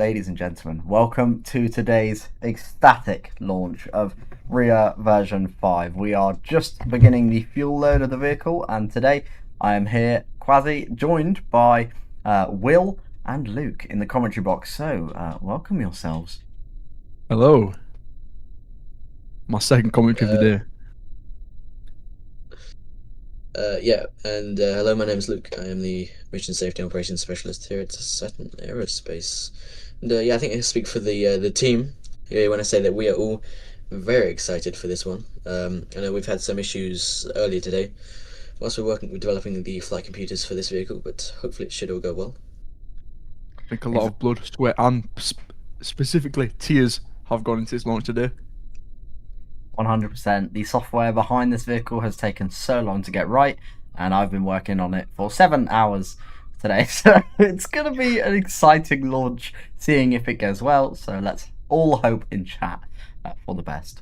ladies and gentlemen, welcome to today's ecstatic launch of Rhea version 5. We are just beginning the fuel load of the vehicle, and today I am here, quasi, joined by Will and Luke in the commentary box. So, welcome yourselves. Hello. My second commentary of the day. Hello, my name is Luke. I am the Mission Safety Operations Specialist here at Saturn Aerospace. And I think I speak for the team here when I say that we are all very excited for this one. I know we've had some issues earlier today whilst we're developing the flight computers for this vehicle, but hopefully it should all go well. I think a lot of blood, sweat, and specifically tears have gone into this launch today. 100%. The software behind this vehicle has taken so long to get right, and I've been working on it for 7 hours today. So it's going to be an exciting launch, seeing if it goes well. So let's all hope in chat for the best.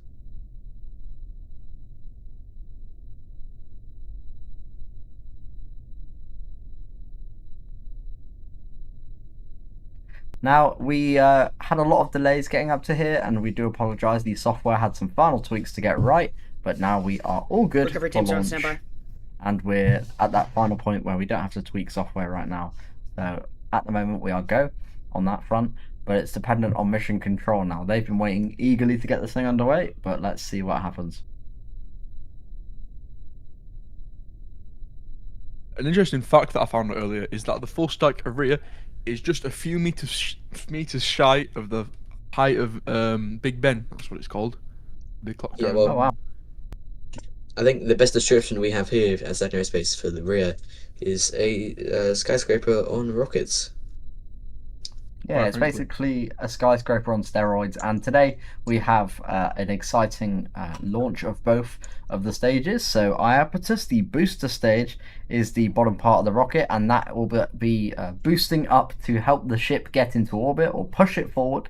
Now, we had a lot of delays getting up to here, and we do apologise. The software had some final tweaks to get right, but now we are all good Recovery for teams are on launch. standby. And we're at that final point where we don't have to tweak software right now. So at the moment, we are go on that front, but it's dependent on mission control now. They've been waiting eagerly to get this thing underway, but let's see what happens. An interesting fact that I found out earlier is that the full stack of Rhea is just a few meters shy of the height of Big Ben. That's what it's called. Big clock tower. Oh wow. I think the best description we have here at Saturn Aerospace for the Rhea is a skyscraper on rockets. Yeah, it's basically a skyscraper on steroids, and today we have an exciting launch of both of the stages. So Iapetus, the booster stage, is the bottom part of the rocket, and that will be boosting up to help the ship get into orbit or push it forward.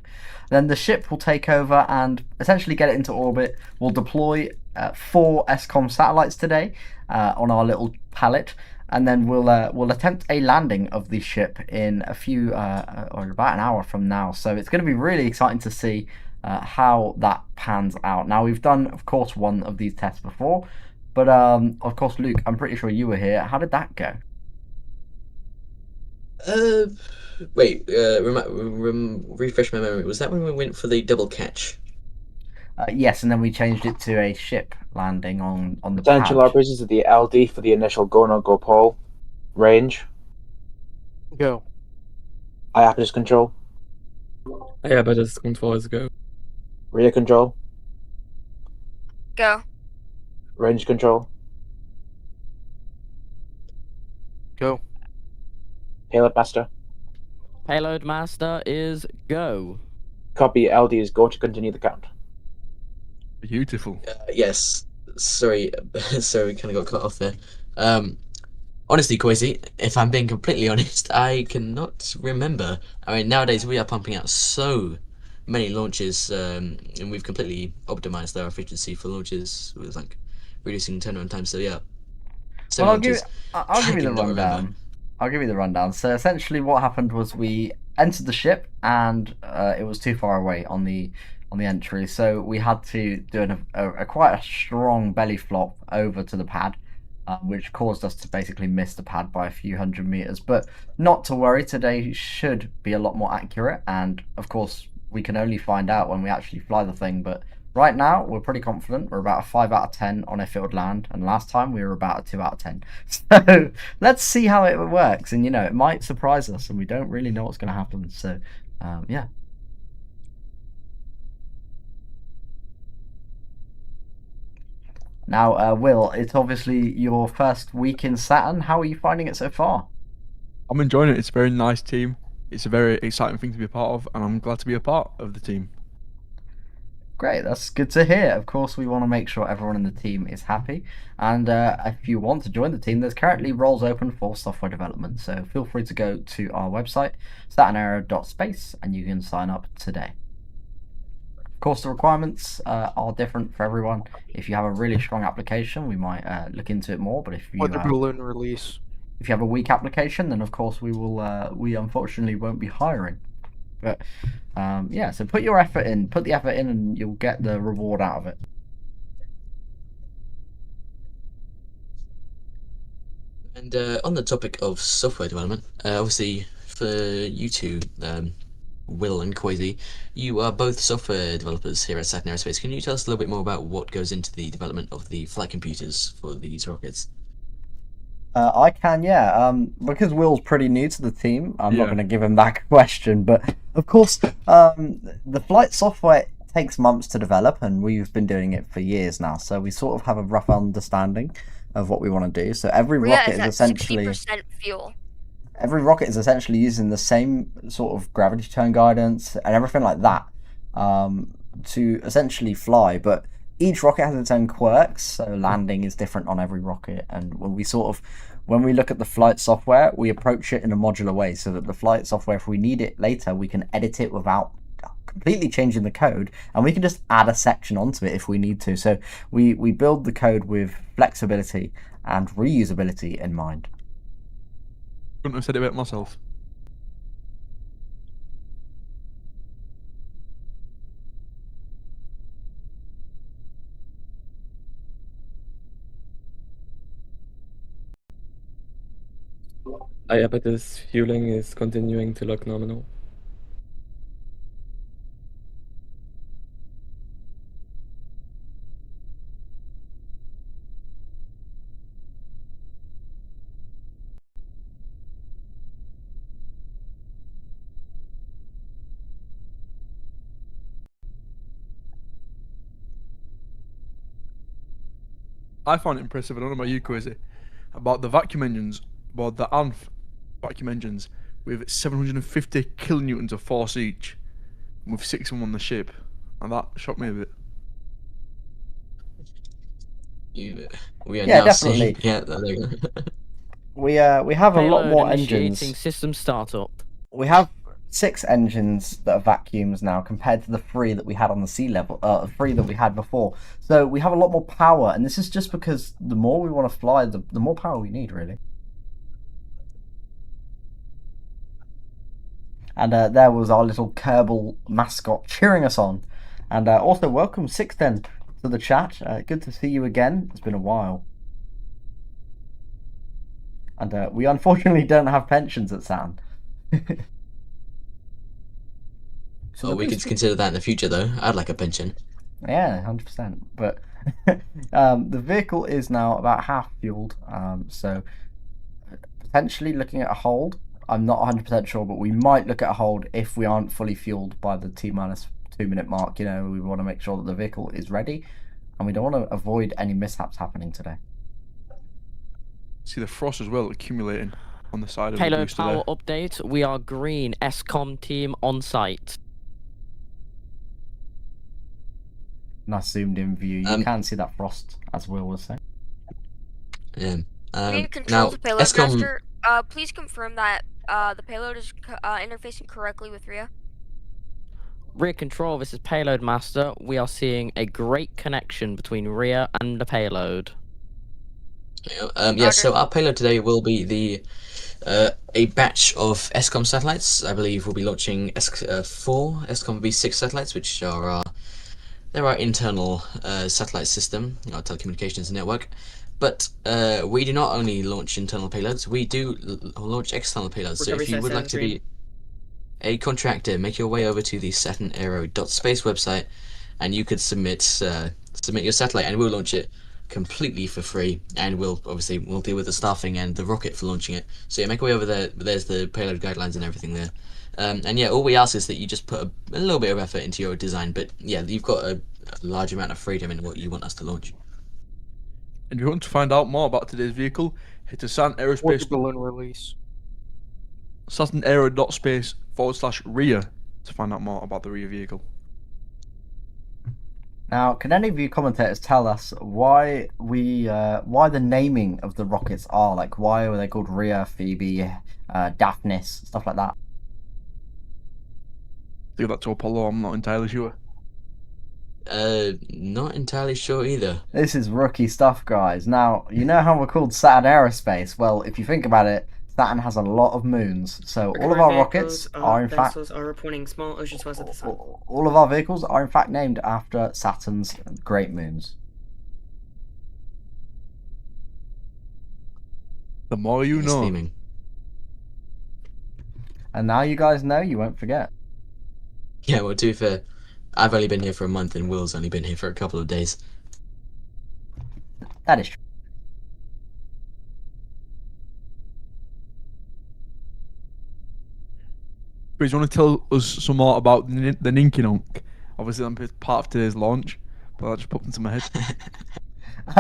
Then the ship will take over and essentially get it into orbit. We'll deploy 4 SCOMv satellites today on our little pallet. And then we'll attempt a landing of the ship in a few or about an hour from now. So it's going to be really exciting to see how that pans out. Now, we've done, of course, one of these tests before, but of course, Luke, I'm pretty sure you were here. How did that go? Refresh my memory. Was that when we went for the double catch? Yes, and then we changed it to a ship landing on the Potential pad. operations of the LD for the initial go no go pole. Range. Go. Iapetus control. Yeah, but it's control is go. Rhea control. Go. Range control. Go. Payload master. Payload master is go. Copy. LD is go to continue the count. Beautiful. Yes. Sorry, we kind of got cut off there. Honestly, Kwesi, if I'm being completely honest, I cannot remember. I mean, nowadays we are pumping out so many launches, and we've completely optimized our efficiency for launches with like reducing turnaround time. So yeah. So Well, I'll give you the rundown. I'll give you the rundown. So essentially, what happened was we entered the ship, and it was too far away on the entry, so we had to do a quite a strong belly flop over to the pad, which caused us to basically miss the pad by a few hundred meters. But not to worry, today should be a lot more accurate, and of course we can only find out when we actually fly the thing. But right now we're pretty confident. We're about a 5 out of 10 on if it would land, and last time we were about a 2 out of 10. So let's see how it works, and it might surprise us, and we don't really know what's going to happen. So yeah. Now, Will, it's obviously your first week in Saturn. How are you finding it so far? I'm enjoying it. It's a very nice team. It's a very exciting thing to be a part of, and I'm glad to be a part of the team. Great, that's good to hear. Of course, we want to make sure everyone in the team is happy. And if you want to join the team, there's currently roles open for software development. So feel free to go to our website, saturnaero.space, and you can sign up today. Of course, the requirements are different for everyone. If you have a really strong application, we might look into it more. But if you What the balloon release? if you have a weak application, then of course we will. We unfortunately won't be hiring. But yeah, so put your effort in, put the effort in, and you'll get the reward out of it. And on the topic of software development, obviously for you two, Will and Quasi, you are both software developers here at Saturn Aerospace. Can you tell us a little bit more about what goes into the development of the flight computers for these rockets? I can, yeah. Because Will's pretty new to the team, I'm not Yeah. going to give him that question. But of course, the flight software takes months to develop, and we've been doing it for years now. So we sort of have a rough understanding of what we want to do. So every Rhea rocket is is at essentially 60% fuel. using the same sort of gravity turn guidance and everything like that to essentially fly. But each rocket has its own quirks, so landing is different on every rocket. And when we look at the flight software, we approach it in a modular way, so that the flight software, if we need it later, we can edit it without completely changing the code, and we can just add a section onto it if we need to. So we build the code with flexibility and reusability in mind. Couldn't have said it better myself. Yeah, but this fueling is continuing to look nominal. I found it impressive, I don't know about you, Quasi, about the vacuum engines, about the ANF vacuum engines, with 750 kilonewtons of force each, with 6 of them on the ship, and that shocked me a bit. We are Yeah, now definitely. seeing. Yeah, there you go. We have a lot Payload more initiating engines. system startup. We have 6 engines that are vacuums now compared to the 3 that we had on the sea level, 3 that we had before. So we have a lot more power, and this is just because the more we want to fly, the more power we need, really. And there was our little Kerbal mascot cheering us on. And also welcome Sixten to the chat. Good to see you again. It's been a while. And we unfortunately don't have pensions at Saturn. So Well, we could consider that in the future, though. I'd like a pension. Yeah, 100%. But the vehicle is now about half fueled, so potentially looking at a hold. I'm not 100% sure, but we might look at a hold if we aren't fully fueled by the T-minus 2-minute mark. You know, we want to make sure that the vehicle is ready, and we don't want to avoid any mishaps happening today. See the frost as well accumulating on the side of the Payload booster power there. update. We are green. SCOM team on site. Nice zoomed in view. You can see that frost, as Will was saying. Yeah. Rhea Now, controls the payload SCOM. master. Please confirm that the payload is interfacing correctly with Rhea. Rear control, this is Payload Master. We are seeing a great connection between Rhea and the payload. Yeah, so our payload today will be a batch of SCOM satellites. I believe we'll be launching 4 SCOMv6 satellites, which are our internal satellite system, our telecommunications network. But we do not only launch internal payloads, we do launch external payloads. So if you would like to be a contractor, make your way over to the SaturnAero.space website, and you could submit your satellite, and we'll launch it completely for free, and we'll deal with the staffing and the rocket for launching it. So yeah, make your way over there. There's the payload guidelines and everything there. And yeah, all we ask is that you just put a little bit of effort into your design, but yeah, you've got a large amount of freedom in what you want us to launch. And if you want to find out more about today's vehicle, head to Water SaturnAerospace. balloon release. SaturnAero.space/Rhea to find out more about the Rhea vehicle. Now, can any of you commentators tell us why the naming of the rockets are like? Why were they called Rhea, Phoebe, Daphnis, stuff like that? Leave that to Apollo, I'm not entirely sure. Not entirely sure either. This is rookie stuff, guys. Now, you know how we're called Saturn Aerospace? Well, if you think about it, Saturn has a lot of moons, so all of Recovery our vehicles, rockets are in fact vessels are reporting small ocean swells at the sun. all of our vehicles are in fact named after Saturn's great moons. The more you It's know. steaming. And now you guys know, you won't forget. Yeah, well, to be fair, I've only been here for a month and Will's only been here for a couple of days. That is true. Chris, you want to tell us some more about the Ninkinonk? Obviously, I'm part of today's launch, but that just popped into my head.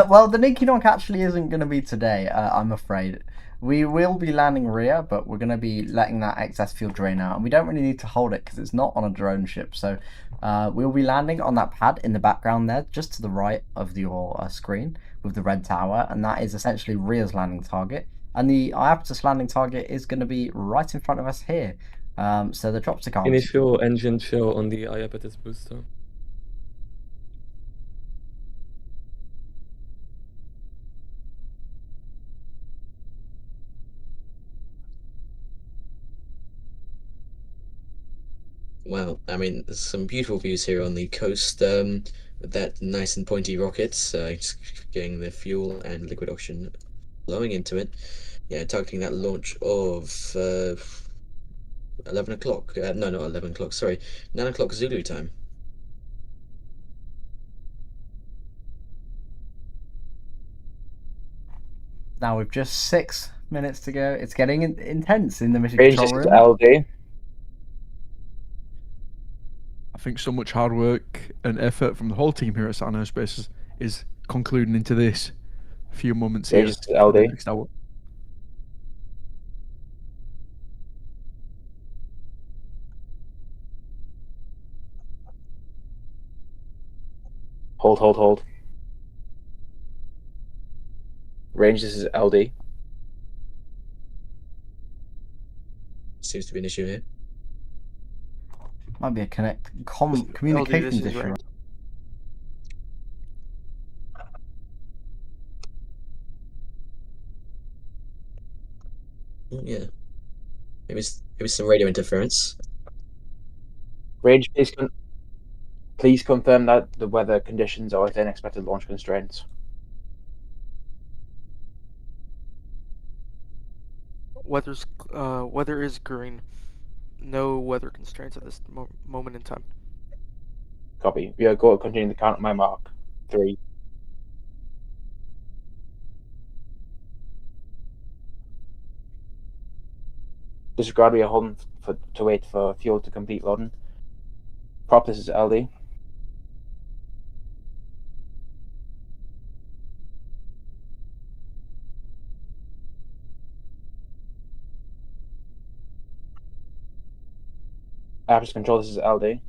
Well, the Ninkinonk actually isn't going to be today, I'm afraid. We will be landing Rhea, but we're going to be letting that excess fuel drain out. And we don't really need to hold it because it's not on a drone ship. So we'll be landing on that pad in the background there, just to the right of your screen with the red tower. And that is essentially Rhea's landing target. And the Iapetus landing target is going to be right in front of us here. So the dropstick arms. Initial engine chill on the Iapetus booster. Well, I mean, there's some beautiful views here on the coast with that nice and pointy rocket, just getting the fuel and liquid oxygen flowing into it. Yeah, targeting that launch of 11 o'clock. No, not 11 o'clock, sorry, 9 o'clock Zulu time. Now with just 6 minutes to go, it's getting intense in the mission Range control is room. LD. I think so much hard work and effort from the whole team here at Saturn Aerospace is concluding into this few moments here. Range is for the LD. next hour. Hold. Range, this is LD. Seems to be an issue here. Might be a communications is issue. right. Oh, yeah. Maybe some radio interference. Range, please confirm that the weather conditions are within expected launch constraints. Weather is green. No weather constraints at this moment in time. Copy. We are going to continue the count at my mark. 3. Disregard, we are holding to wait for fuel to complete loading. Prop, this is LD. Aperture control, this is LD.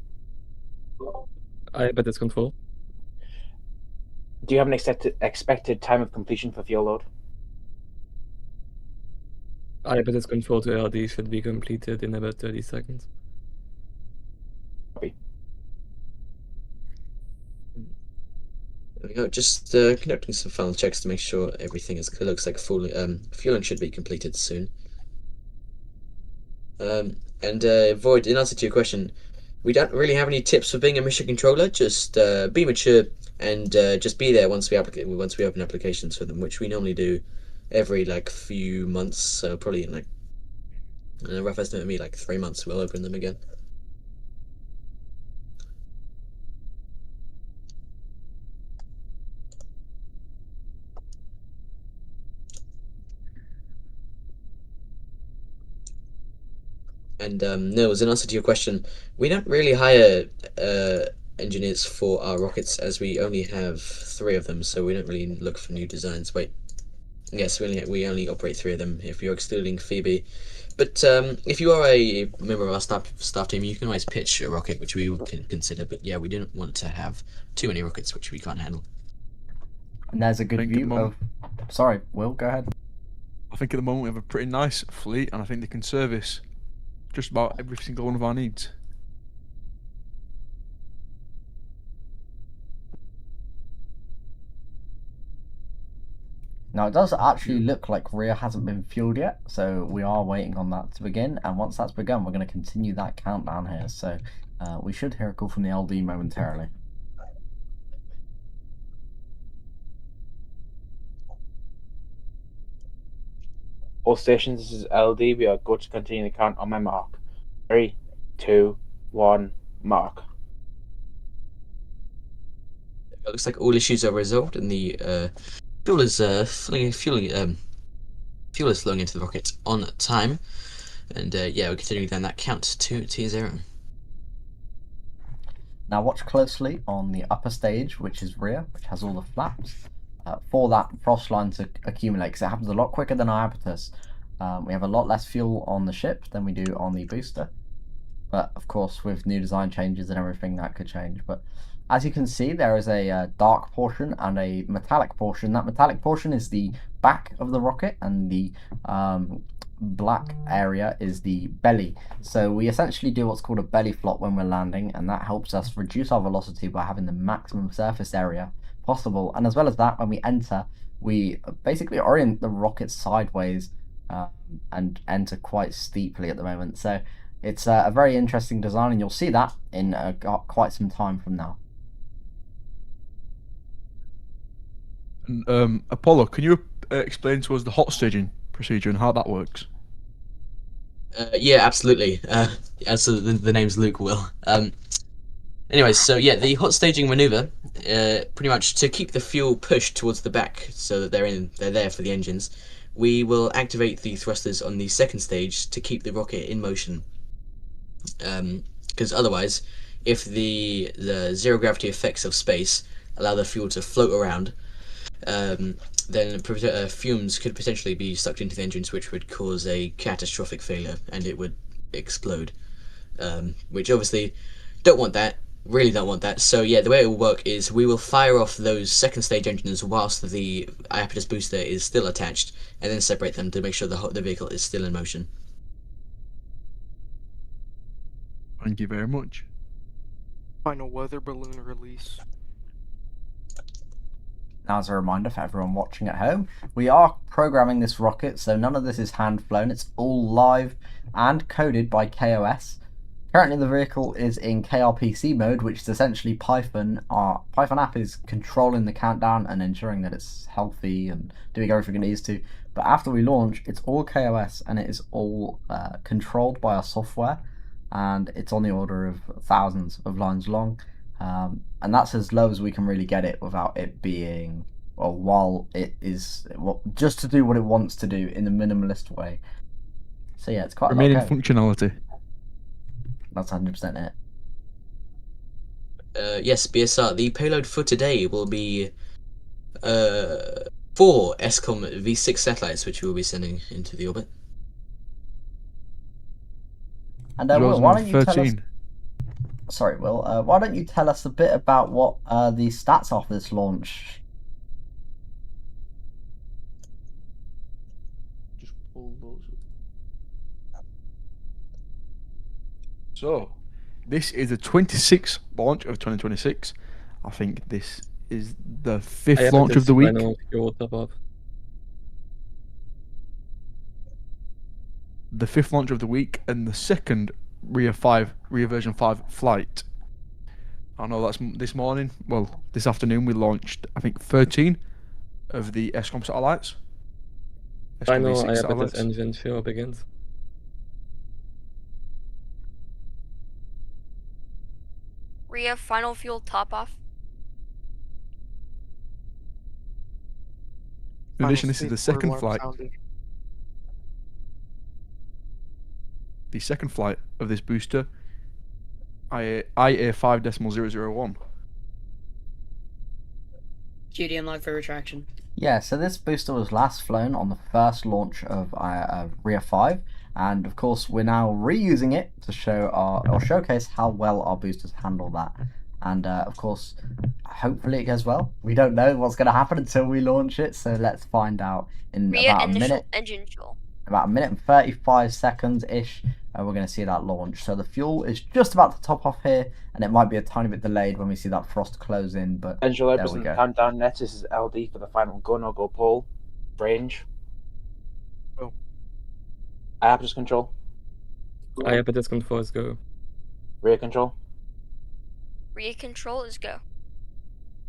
Iapetus control. Do you have an expected time of completion for fuel load? Iapetus control to LD should be completed in about 30 seconds. Copy. There we go. Just conducting some final checks to make sure everything looks like fueling should be completed soon. Void, in answer to your question, we don't really have any tips for being a mission controller. Just be mature and just be there once we open applications for them, which we normally do every few months. So probably in a rough estimate of me, 3 months we'll open them again. And Nils, in answer to your question, we don't really hire engineers for our rockets, as we only have 3 of them, so we don't really look for new designs. Wait, yes, we only operate 3 of them, if you're excluding Phoebe. But if you are a member of our staff team, you can always pitch a rocket, which we can consider. But yeah, we didn't want to have too many rockets, which we can't handle. And there's a good view of... Sorry, Will, go ahead. I think at the moment we have a pretty nice fleet, and I think they can service just about every single one of our needs. Now it does actually look like Rhea hasn't been fueled yet, so we are waiting on that to begin, and once that's begun we're going to continue that countdown here, so we should hear a call from the LD momentarily. All stations, this is LD. We are going to continue the count on my mark. 3, 2, 1, mark. It looks like all issues are resolved, and the fuel is flowing into the rocket on time. And yeah, we're continuing down that count to T0. Now watch closely on the upper stage, which is Rhea, which has all the flaps. For that frost line to accumulate, because it happens a lot quicker than Iapetus. We have a lot less fuel on the ship than we do on the booster. But of course, with new design changes and everything, that could change. But as you can see, there is a dark portion and a metallic portion. That metallic portion is the back of the rocket, and the black area is the belly. So we essentially do what's called a belly flop when we're landing, and that helps us reduce our velocity by having the maximum surface area possible. And as well as that, when we enter, we basically orient the rocket sideways and enter quite steeply at the moment. So it's a very interesting design, and you'll see that in quite some time from now. Apollo, can you explain to us the hot staging procedure and how that works? Yeah, absolutely. As the name's Luke will. Anyways, so yeah, the hot staging maneuver, pretty much to keep the fuel pushed towards the back, so that they're there for the engines. We will activate the thrusters on the second stage to keep the rocket in motion. Because otherwise, if the zero gravity effects of space allow the fuel to float around, then fumes could potentially be sucked into the engines, which would cause a catastrophic failure, and it would explode. Which obviously don't want that. Really don't want that. So yeah, the way it will work is we will fire off those second stage engines whilst the Iapetus booster is still attached, and then separate them to make sure the vehicle is still in motion. Thank you very much. Final weather balloon release. Now, as a reminder for everyone watching at home, we are programming this rocket, so none of this is hand flown. It's all live and coded by KOS. Currently the vehicle is in KRPC mode, which is essentially Python. Our Python app is controlling the countdown and ensuring that it's healthy and doing everything it needs to. But after we launch, it's all KOS, and it is all controlled by our software, and it's on the order of thousands of lines long. And that's as low as we can really get it without it being, well, while it is, well, just to do what it wants to do in a minimalist way. So yeah, it's quite remaining a lot of code. functionality. That's 100% it. Yes, BSR. The payload for today will be 4 SCOMv6 satellites, which we will be sending into the orbit. And Will, why don't you 13. tell us? Sorry, Will. Why don't you tell us a bit about what the stats are for this launch? Just pull those up. So, this is the 26th launch of 2026. I think this is the 5th launch of the week. The 5th launch of the week, and the second Rhea version 5 flight. I know that's this morning. Well, this afternoon we launched, I think, 13 of the SCOMv satellites. Final SCOMv6 Iapetus satellites. engine fuel begins. Rhea, final fuel top off. In addition, this is the second Alarm flight. sounded. The second flight of this booster, IA5.001. GDM log for retraction. Yeah, so this booster was last flown on the first launch of Rhea 5, and of course we're now reusing it to show or showcase how well our boosters handle that. And of course, hopefully it goes well. We don't know what's going to happen until we launch it, so let's find out in Rhea about a initial minute. engine fuel. About a minute and 35 seconds ish, we're going to see that launch. So the fuel is just about to top off here, and it might be a tiny bit delayed when we see that frost close in. But Angel there Edwards we and go. countdown net. This is LD for the final gun or go pull. Range. Go. Apparatus control. Apparatus control is go. Rear control. Rhea control is go.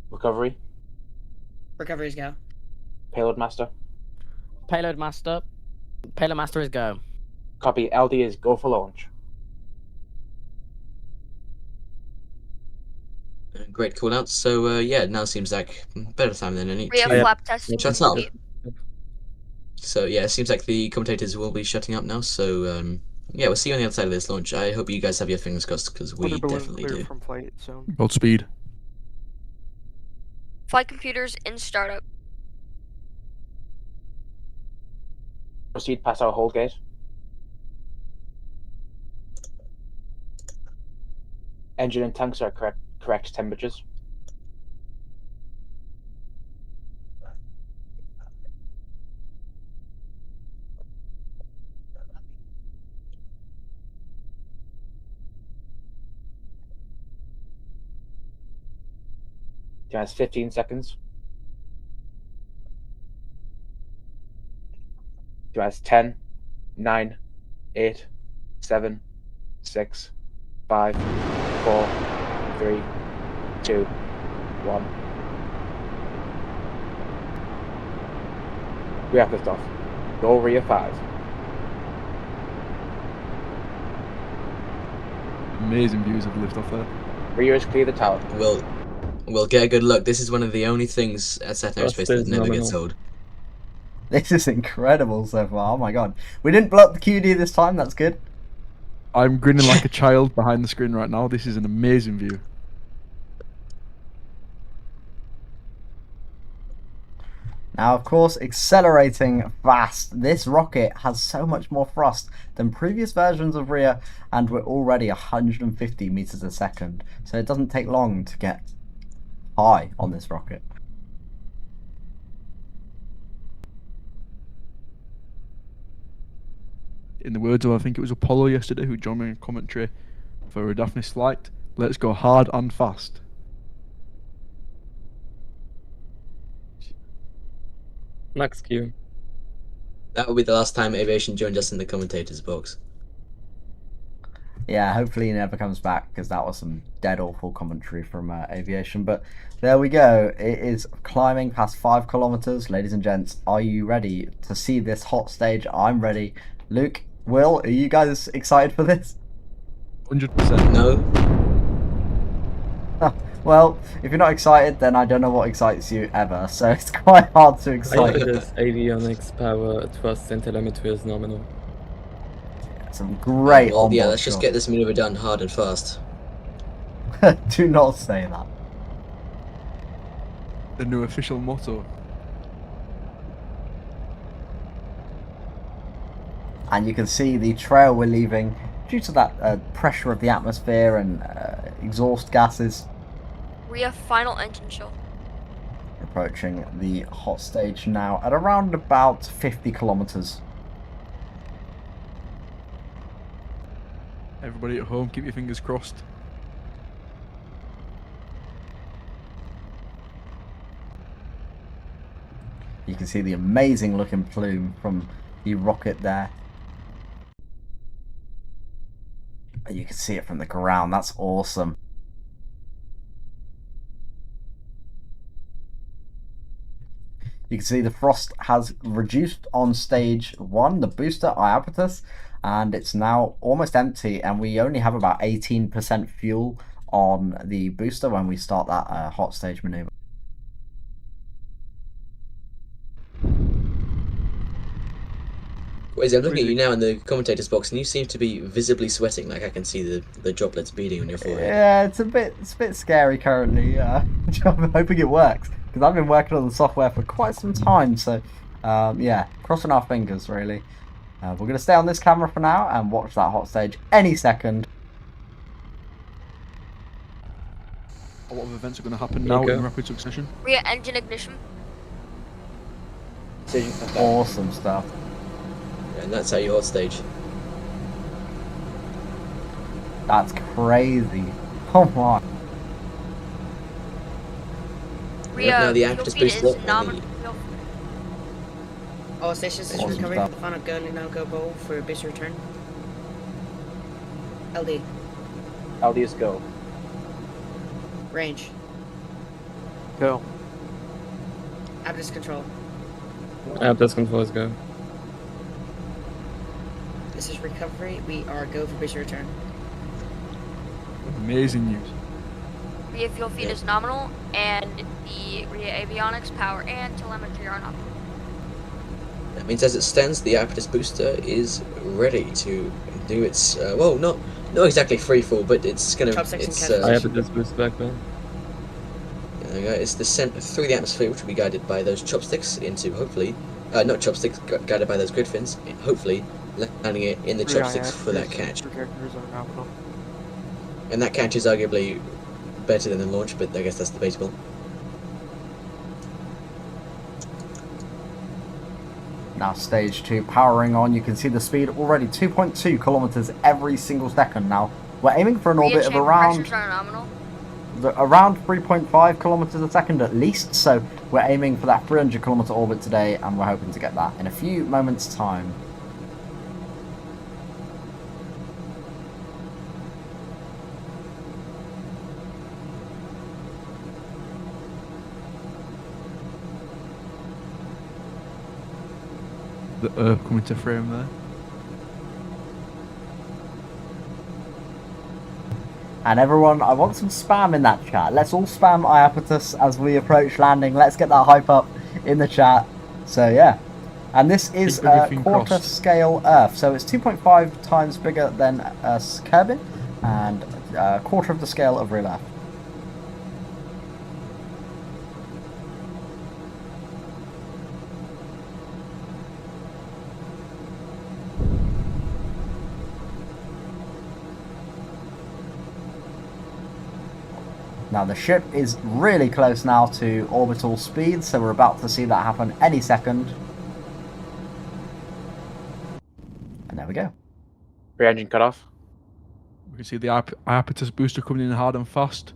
Recovery. Recoveries go. Payload master. Payload master. Payload master is go. Copy. LD is go for launch. Great call out. So yeah, now seems like better time than any. Rhea to flap testing shut up. complete. So yeah, it seems like the commentators will be shutting up now. So yeah, we'll see you on the other side of this launch. I hope you guys have your fingers crossed because we Weather balloon definitely clear do. from flight zone. Godspeed. Flight computers in startup. Proceed past our hold gate. Engine and tanks are correct temperatures. Has 15 seconds. Has 10, 9, 8, 7, 6, 5, 4, 3, 2, 1. We have liftoff. Go Rhea 5. Amazing views of the lift off there. Rhea is clear the tower. Well, get a good look. This is one of the only things at Saturn Trust Aerospace that is never gets nominal. old. This is incredible so far. Oh my god. We didn't blow up the QD this time. That's good. I'm grinning like a child behind the screen right now. This is an amazing view. Now, of course, accelerating fast. This rocket has so much more thrust than previous versions of Rhea, and we're already 150 meters a second. So it doesn't take long to get high on this rocket. In the words of, I think it was Apollo yesterday who joined me in commentary for a Daphne flight, let's go hard and fast. Max Q. That will be the last time aviation joined us in the commentators box. Yeah, hopefully he never comes back, because that was some dead awful commentary from aviation. But there we go. It is climbing past 5 kilometers. Ladies and gents, are you ready to see this hot stage? I'm ready. Luke, Will, are you guys excited for this? 100%. No? Well, if you're not excited, then I don't know what excites you ever. So it's quite hard to excite. Apparatus avionics power thrust and telemetry is nominal. Some great Well, onboard yeah, let's just shots. get this maneuver done hard and fast. Do not say that. The new official motto. And you can see the trail we're leaving due to that pressure of the atmosphere and exhaust gases. Rhea final engine chill. Approaching the hot stage now at around about 50 kilometers. Everybody at home, keep your fingers crossed. You can see the amazing looking plume from the rocket there. You can see it from the ground. That's awesome. You can see the frost has reduced on stage 1, the booster Iapetus, and it's now almost empty, and we only have about 18% fuel on the booster when we start that hot stage maneuver. Wait, I'm looking at you now in the commentators box, and you seem to be visibly sweating. Like I can see the droplets beading on your forehead. Yeah, it's a bit scary currently. I'm hoping it works, because I've been working on the software for quite some time. So, yeah, crossing our fingers really. We're going to stay on this camera for now and watch that hot stage any second. A lot of events are going to happen now in rapid succession. Rhea engine ignition. Awesome stuff. And that's how you hot stage. That's crazy. Oh my. Rhea now the fuel actors feed boost is up. nominal. All stations is Awesome recovery stuff. for the final go and now go bowl for booster return. LD. LD is go. Range. Go. Abacus control. Abacus control is go. This is recovery. We are go for booster return. Amazing news. Rhea fuel feed is nominal, and the Rhea avionics, power, and telemetry are nominal. That means as it stands, the Apparatus booster is ready to do its well, not exactly free fall, but it's gonna Chopsticks and it's catches. Abacus boost back then. there we go. It's descent through the atmosphere, which will be guided by those chopsticks into hopefully not chopsticks, guided by those grid fins, hopefully landing it in the chopsticks for that catch. Characters are nominal. And that catch is arguably better than the launch, but I guess that's debatable. Now stage 2 powering on. You can see the speed already 2.2 kilometers every single second. Now we're aiming for an Rhea orbit of chamber around pressures are nominal. around 3.5 kilometers a second at least. So we're aiming for that 300 kilometer orbit today, and we're hoping to get that in a few moments' time. The Earth coming to frame there. And everyone, I want some spam in that chat. Let's all spam Iapetus as we approach landing. Let's get that hype up in the chat. So yeah. And this is Keep everything quarter crossed. scale Earth. So it's 2.5 times bigger than Kerbin, and a quarter of the scale of real Earth. Now the ship is really close now to orbital speed, so we're about to see that happen any second. And there we go. Rear engine cut off. We can see the Iapetus booster coming in hard and fast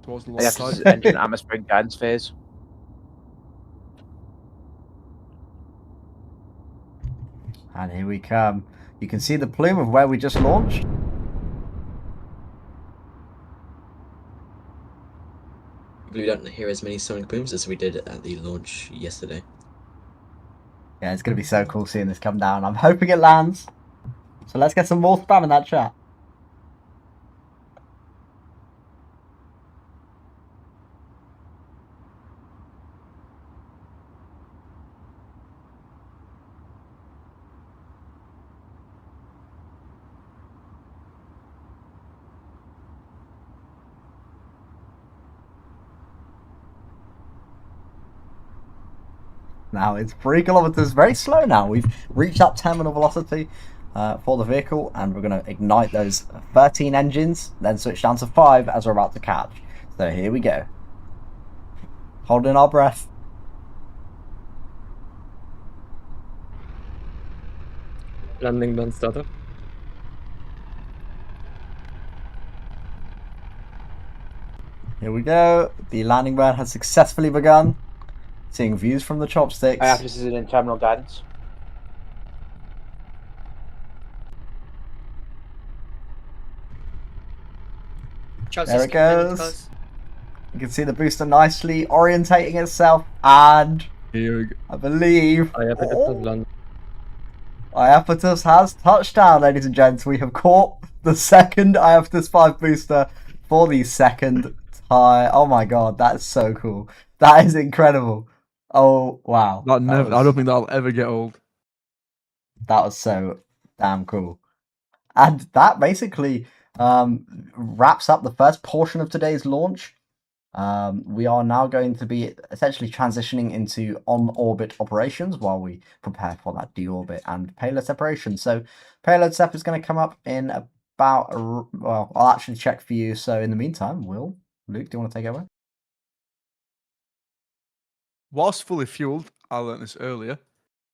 towards the launch Yes, site. engine atmospheric guidance phase. And here we come. You can see the plume of where we just launched. We don't hear as many sonic booms as we did at the launch yesterday. Yeah, it's going to be so cool seeing this come down. I'm hoping it lands. So let's get some more spam in that chat. Now it's 3 kilometers, very slow now. We've reached that terminal velocity for the vehicle, and we're going to ignite those 13 engines, then switch down to 5 as we're about to catch. So here we go. Holding our breath. Landing band startup. Here we go. The landing burn has successfully begun. Seeing views from the chopsticks. This is in terminal guidance. There it goes. You can see the booster nicely orientating itself, and Here we go. I believe Iapetus has landed. Iapetus has touched down, ladies and gents. We have caught the second Iapetus 5 booster for the second time. Oh my god, that is so cool. That is incredible. Oh wow. I don't think that'll ever get old. That was so damn cool. And that basically wraps up the first portion of today's launch. We are now going to be essentially transitioning into on-orbit operations while we prepare for that deorbit and payload separation. So payload sep is going to come up in about, well, I'll actually check for you. So in the meantime, Luke, do you want to take it away? Whilst fully fueled, I learned this earlier,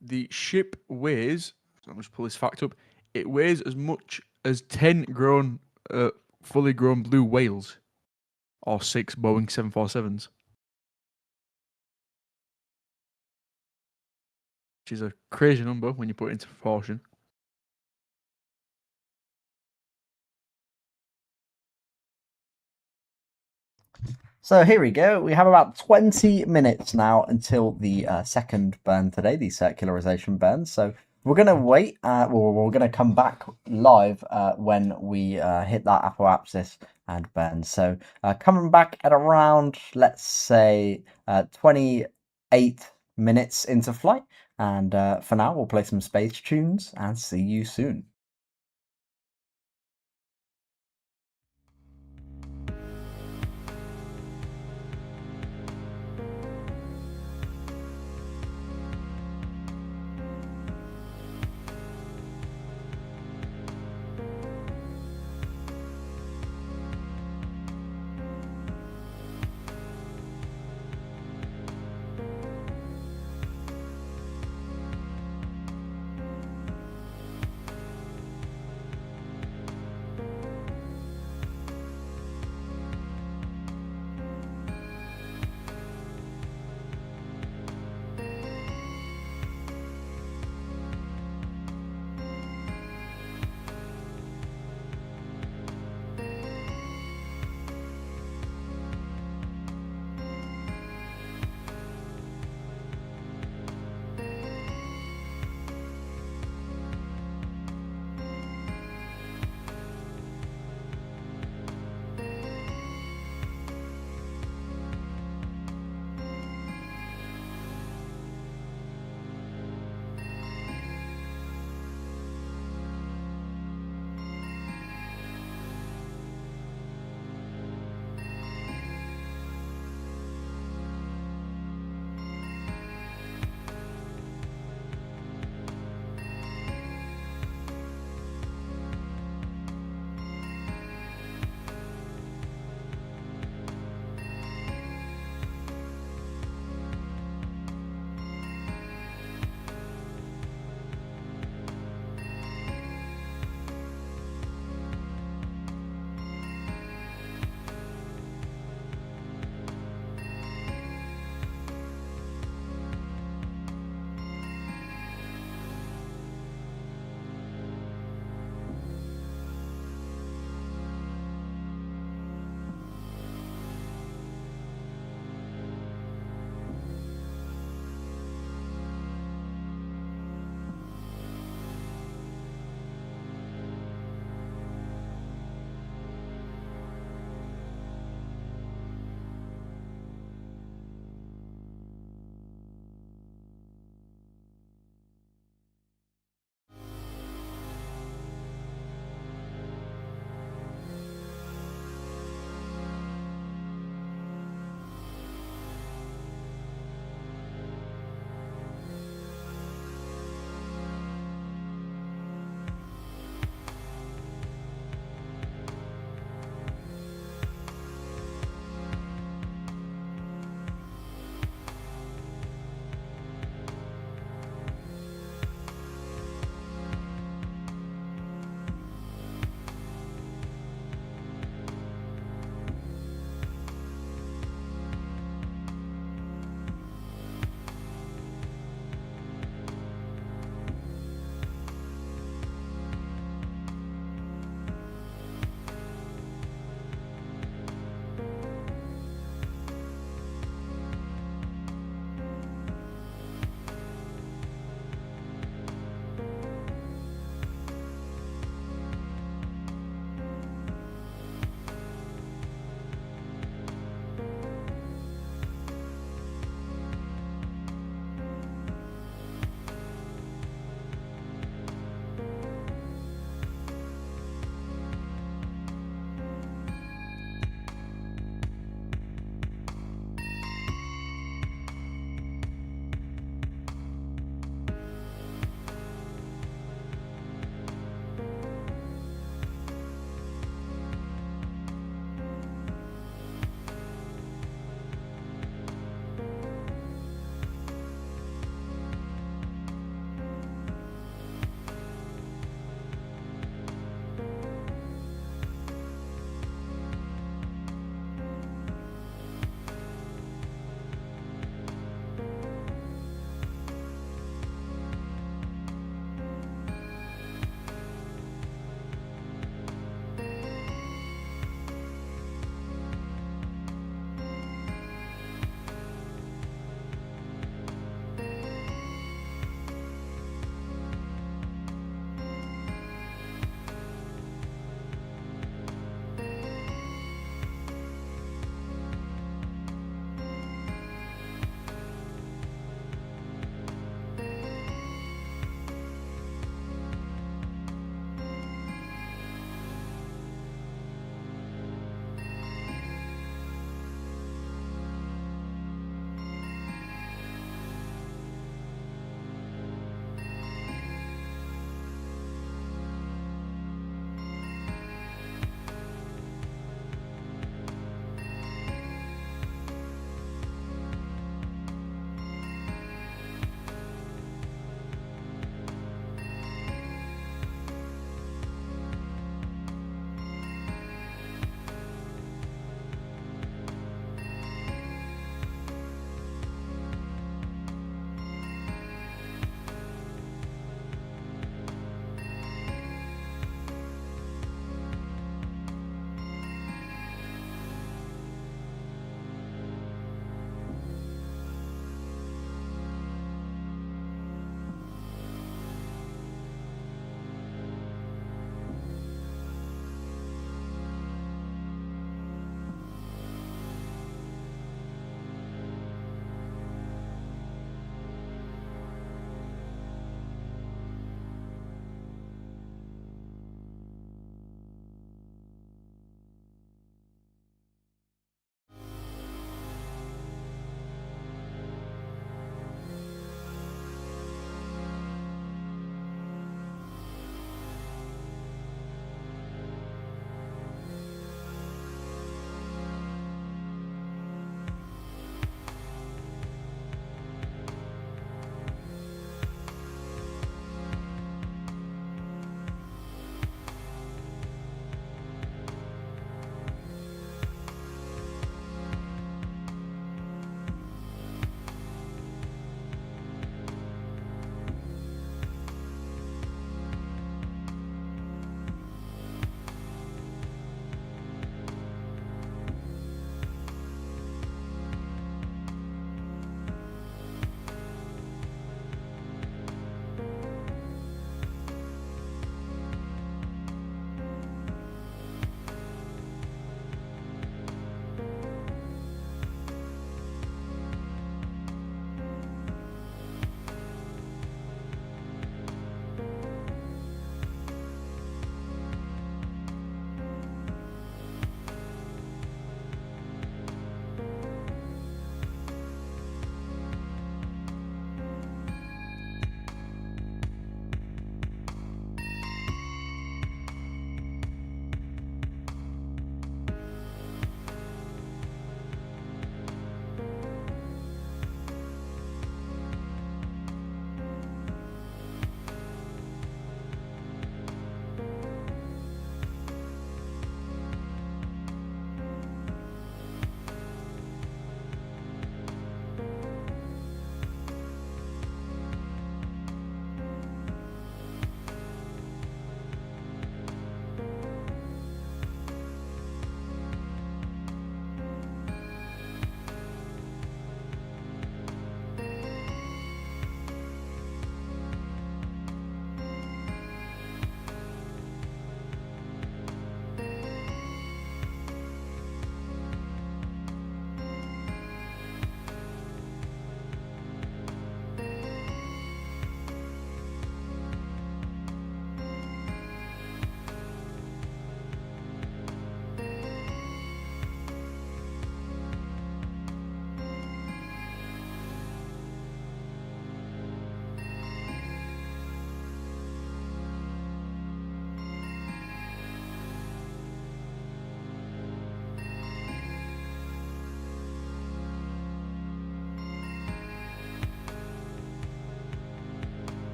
the ship weighs, so I'll just pull this fact up, it weighs as much as 10 fully grown blue whales, or 6 Boeing 747s. which is a crazy number when you put it into proportion. So here we go. We have about 20 minutes now until the second burn today, the circularization burn. So we're going to wait. We're going to come back live when we hit that apoapsis and burn. So coming back at around, let's say, 28 minutes into flight. And for now, we'll play some space tunes and see you soon.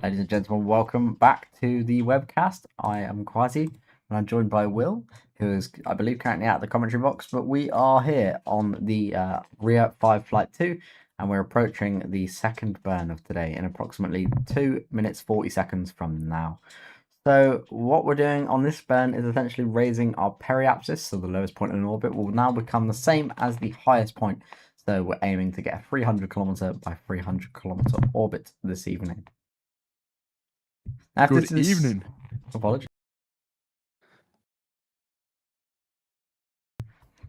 Ladies and gentlemen, welcome back to the webcast. I am Quasi, and I'm joined by Will, who is, I believe, currently out of the commentary box. But we are here on the Rhea 5 Flight 2, and we're approaching the second burn of today in approximately 2 minutes 40 seconds from now. So what we're doing on this burn is essentially raising our periapsis, so the lowest point in orbit will now become the same as the highest point. So we're aiming to get a 300 kilometer by 300 kilometer orbit this evening. Good evening. Apologies.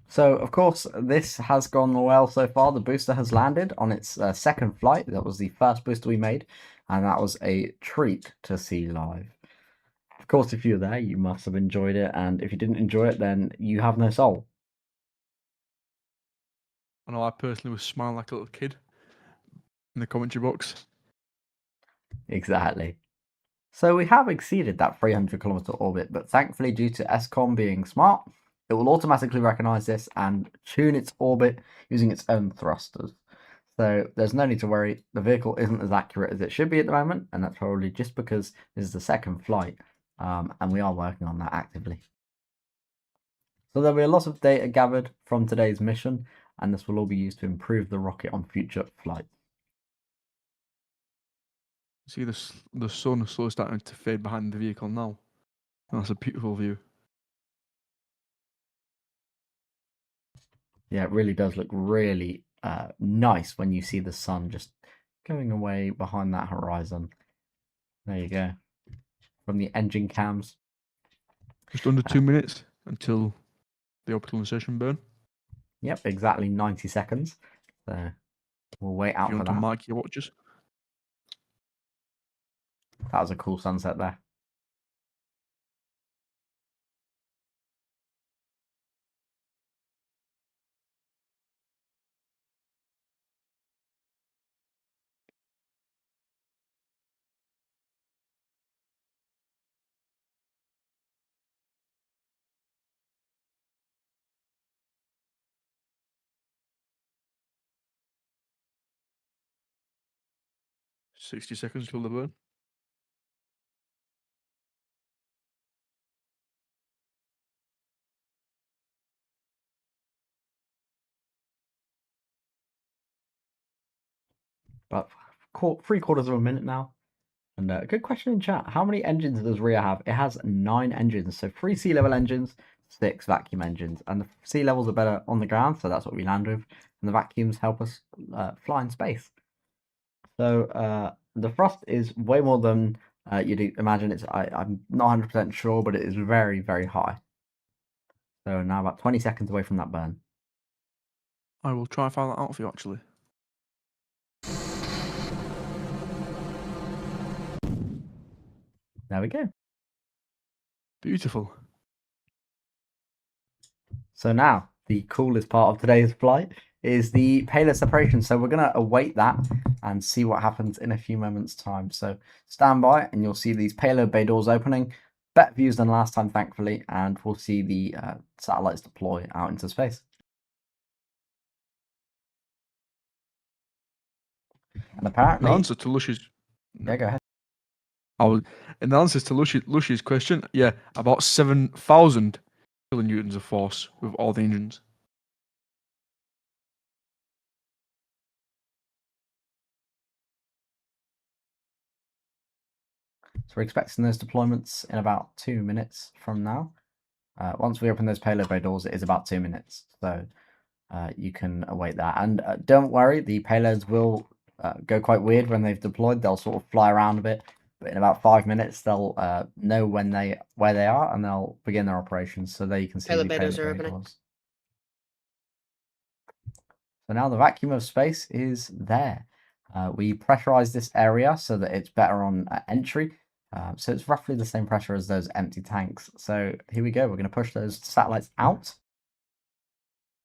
So, of course, this has gone well so far. The booster has landed on its second flight. That was the first booster we made, and that was a treat to see live. Of course, if you're there, you must have enjoyed it, and if you didn't enjoy it, then you have no soul. I know I personally was smiling like a little kid in the commentary box. Exactly. So we have exceeded that 300 kilometer orbit, but thankfully, due to SCOMv being smart, it will automatically recognize this and tune its orbit using its own thrusters. So there's no need to worry. The vehicle isn't as accurate as it should be at the moment, and that's probably just because this is the second flight, and we are working on that actively. So there'll be a lot of data gathered from today's mission, and this will all be used to improve the rocket on future flights. See the sun is slowly starting to fade behind the vehicle now. That's a beautiful view. Yeah, it really does look really nice when you see the sun just going away behind that horizon. There you go. From the engine cams. Just under 2 minutes until the orbital insertion burn. Yep, exactly 90 seconds. So we'll wait out if you for want to that. mark your watches. That was a cool sunset there. "60 seconds till the burn." About 3/4 of a minute now. And a good question in chat. How many engines does Rhea have? It has 9 engines. So 3 sea level engines, 6 vacuum engines. And the sea levels are better on the ground, so that's what we land with. And the vacuums help us fly in space. So the thrust is way more than you'd imagine. I'm not 100% sure, but it is very, very high. So now about 20 seconds away from that burn. I will try and find that out for you, actually. There we go. Beautiful. So now, the coolest part of today's flight is the payload separation. So we're going to await that and see what happens in a few moments' time. So stand by and you'll see these payload bay doors opening. Better views than last time, thankfully, and we'll see the satellites deploy out into space. And apparently... In answer to Lush's... Yeah, go ahead. In answer to Lush's question, yeah, about 7,000 kilonewtons of force with all the engines. So we're expecting those deployments in about 2 minutes from now. Once we open those payload bay doors, it is about 2 minutes. So you can await that. And don't worry, the payloads will go quite weird when they've deployed. They'll sort of fly around a bit. But in about 5 minutes, they'll know where they are, and they'll begin their operations. So there you can see the payload bay doors. So now the vacuum of space is there. We pressurize this area so that it's better on entry. So it's roughly the same pressure as those empty tanks. So here we go. We're going to push those satellites out.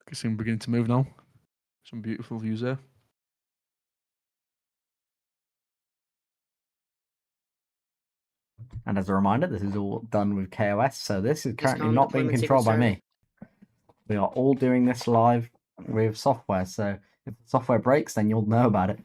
I can see them beginning to move now. Some beautiful views there. And as a reminder, this is all done with KOS. So this is currently not being controlled by me. We are all doing this live with software. So if the software breaks, then you'll know about it.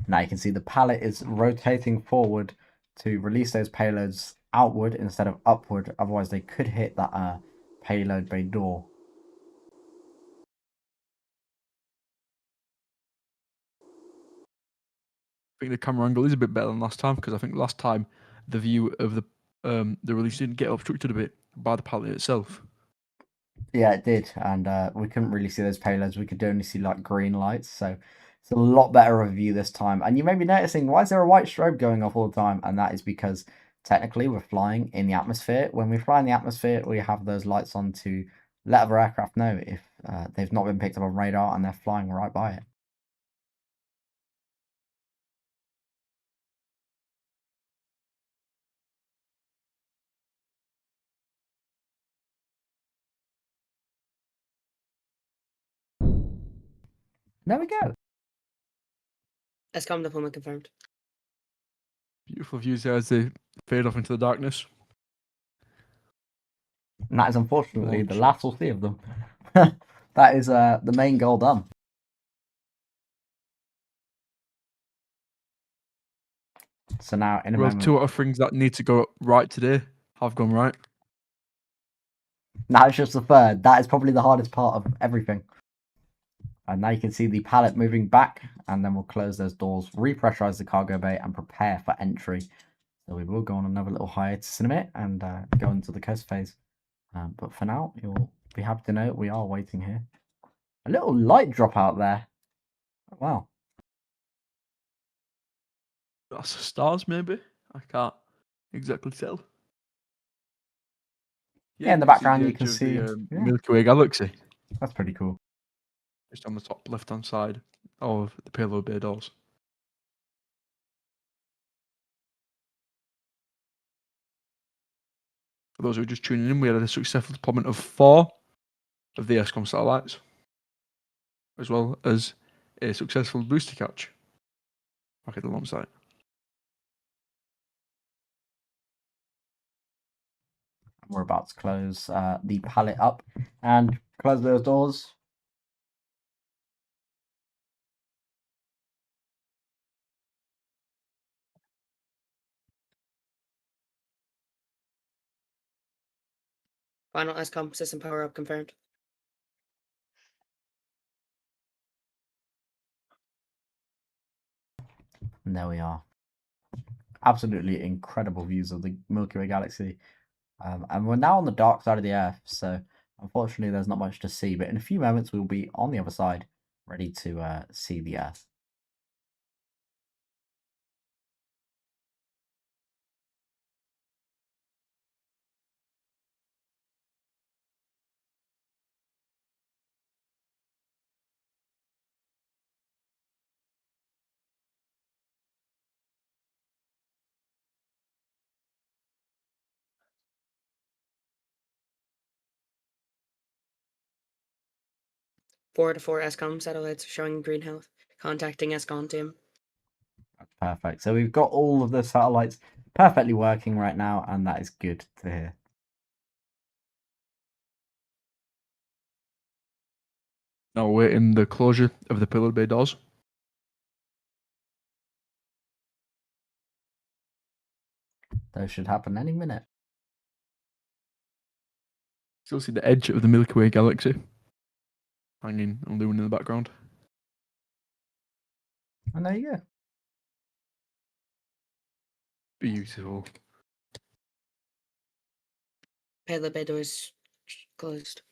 Now you can see the pallet is rotating forward to release those payloads outward instead of upward. Otherwise, they could hit that payload bay door. I think the camera angle is a bit better than last time, because I think last time the view of the release didn't get obstructed a bit by the pallet itself. Yeah, it did, and we couldn't really see those payloads. We could only see like green lights, so it's a lot better of a view this time. And you may be noticing, why is there a white strobe going off all the time? And that is because technically we're flying in the atmosphere. When we fly in the atmosphere, we have those lights on to let other aircraft know if they've not been picked up on radar and they're flying right by it. There we go. SCOMv deployment confirmed. Beautiful views there as they fade off into the darkness. And that is unfortunately the Launch. last we'll see of them. That is the main goal done. So now in a Well, moment, 2 out of things that need to go right today have gone right. now it's just the third. That is probably the hardest part of everything. And now you can see the pallet moving back, and then we'll close those doors, repressurize the cargo bay, and prepare for entry. So we will go on another little hiatus in a minute and go into the coast phase. But for now, you'll be happy to know we are waiting here. A little light drop out there. Wow. That's stars, maybe? I can't exactly tell. Yeah, in the you can background the you edge can of see the yeah, Milky Way galaxy, that's pretty cool. just on the top left-hand side of the payload bay doors. For those who are just tuning in, we had a successful deployment of 4 of the SCOMv satellites, as well as a successful booster catch back at the launch site. We're about to close the pallet up and close those doors. Final SCOM system power up confirmed. And there we are. Absolutely incredible views of the Milky Way galaxy. And we're now on the dark side of the Earth, so unfortunately there's not much to see. But in a few moments we'll be on the other side, ready to see the Earth. Four to 4 SCOM satellites showing green health. Contacting SCOM team. That's perfect. So we've got all of the satellites perfectly working right now, and that is good to hear. Now we're in the closure of the payload bay doors. Those should happen any minute. Still see the edge of the Milky Way galaxy hanging and looming in the background. And there you go. Beautiful. Payload bay doors closed.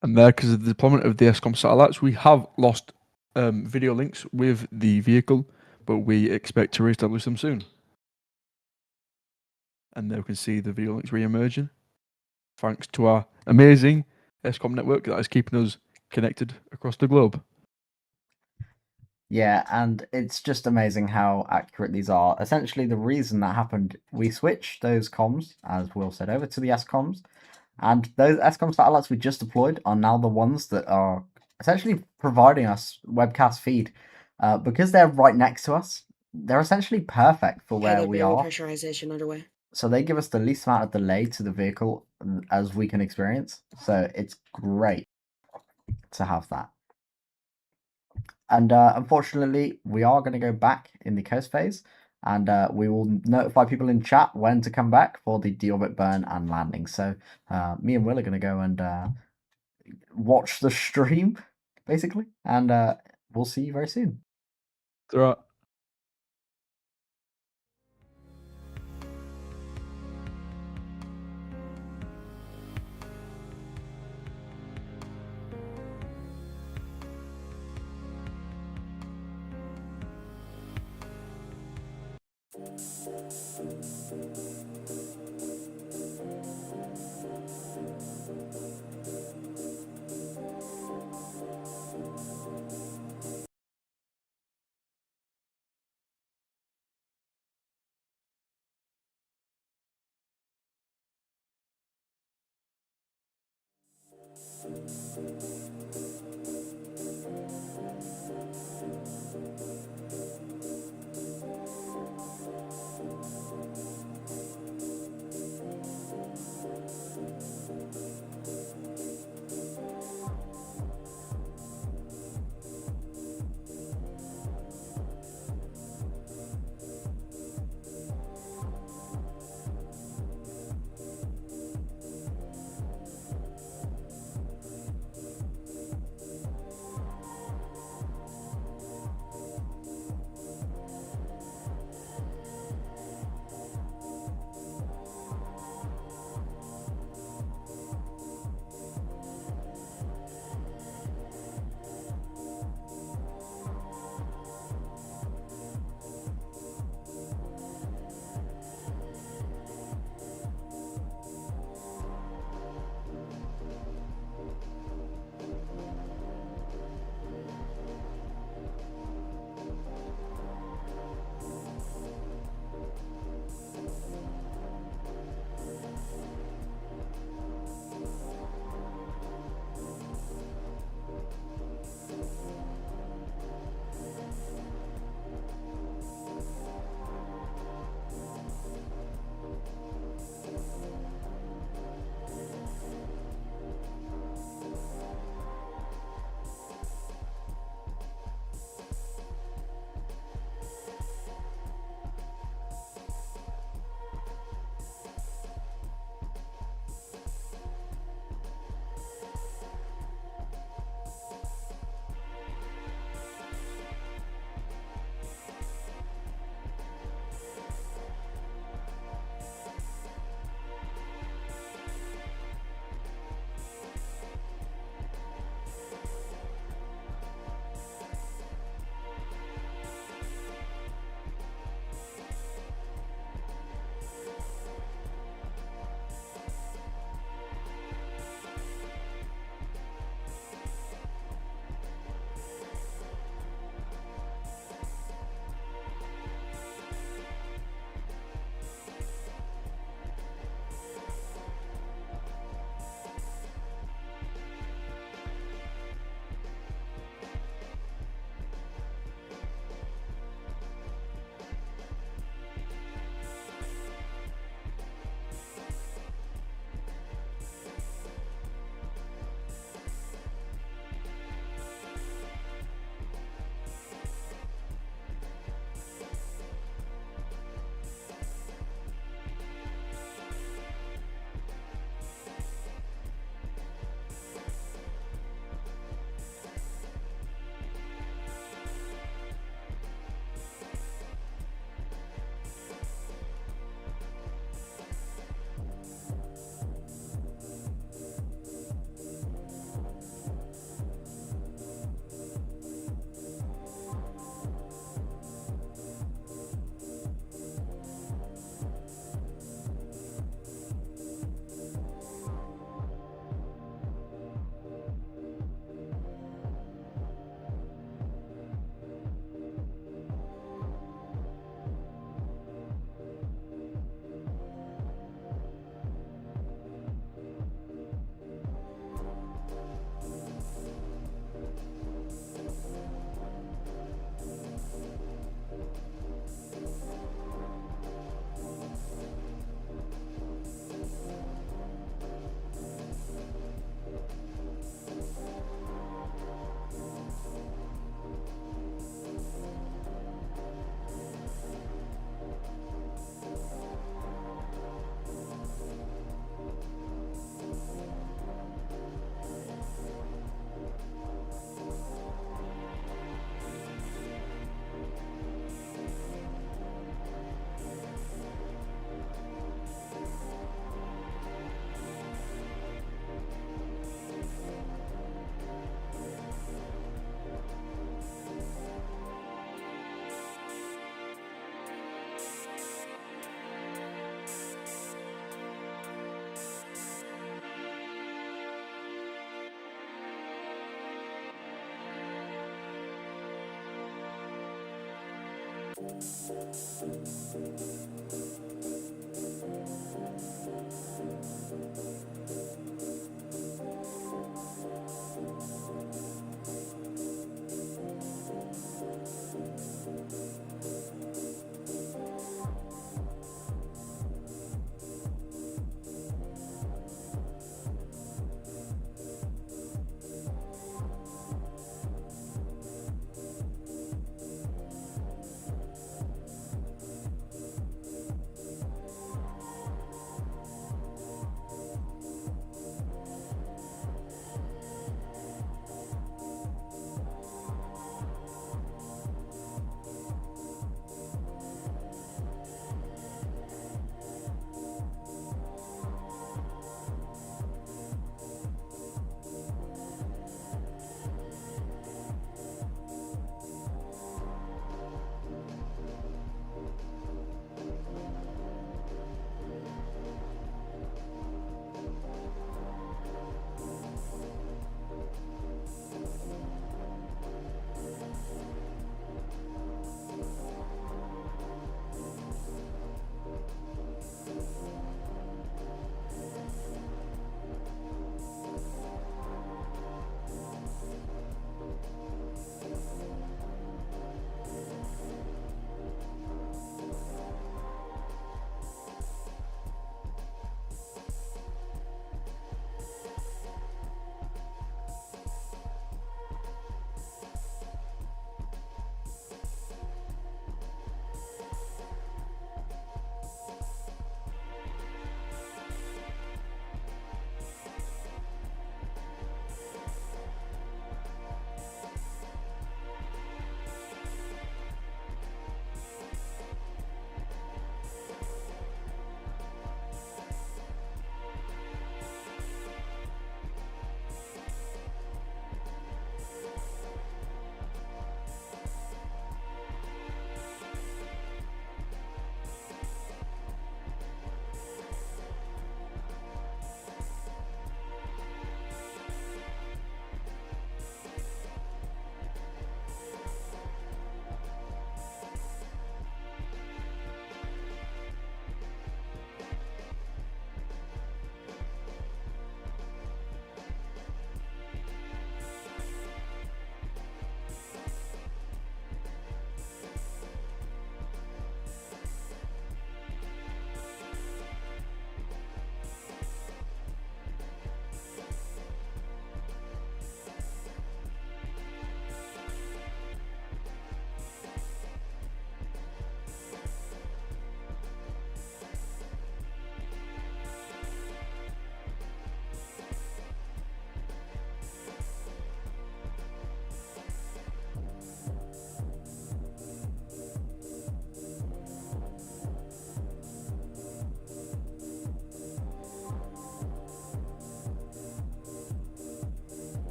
And there, because of the deployment of the SCOMv satellites, we have lost video links with the vehicle, but we expect to reestablish them soon. And there we can see the video links re-emerging, thanks to our amazing SCOM network that is keeping us connected across the globe. Yeah, and it's just amazing how accurate these are. Essentially, the reason that happened, we switched those comms, as Will said, over to the SCOMs, and those SCOM satellites we just deployed are now the ones that are essentially providing us webcast feed. Because they're right next to us, they're essentially perfect for where Payload we bay are. repressurization underway. So they give us the least amount of delay to the vehicle as we can experience. So it's great to have that. And unfortunately, we are going to go back in the coast phase, and we will notify people in chat when to come back for the deorbit burn and landing. So me and Will are going to go and watch the stream, basically, and we'll see you very soon. Right.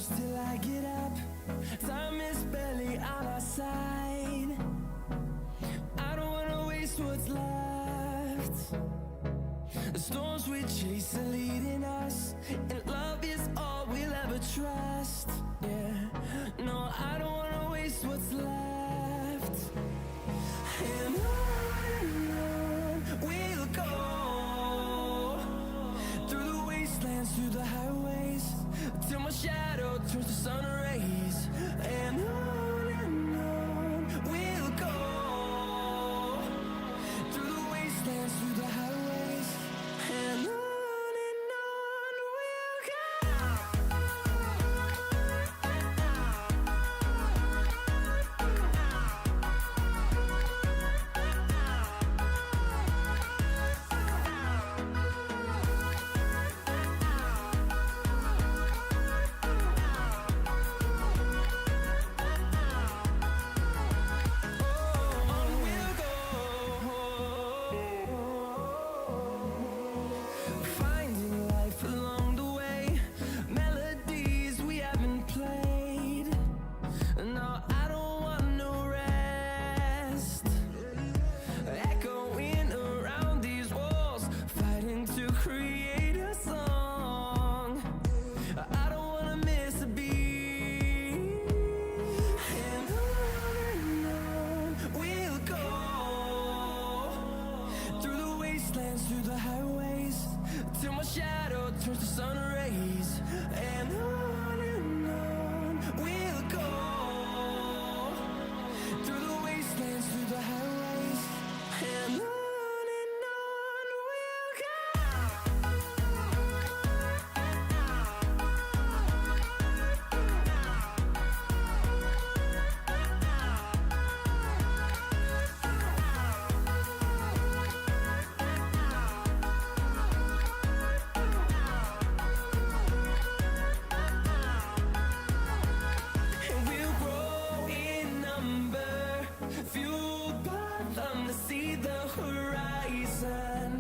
close till I get up. Time is barely on our side. I don't wanna waste what's left. The storms we chase are leading us, and love is all we'll ever trust. Yeah, no, I don't wanna waste what's left. And on we'll go, through the wastelands, through the highways, till my shadow turns to sun rays. And on we'll go, through the wastelands, through the highways, and on we'll go. Finding life along the way, melodies we haven't played. No, I don't want no rest. Echoing around these walls, fighting to create a song. I don't wanna miss a beat. And on we'll go, through the wastelands, through the highways, till my shadow turns to sun rays. And on we'll go, through the wastelands, through the highways, and on we'll go. And we'll grow in number, fueled by them to see the horizon,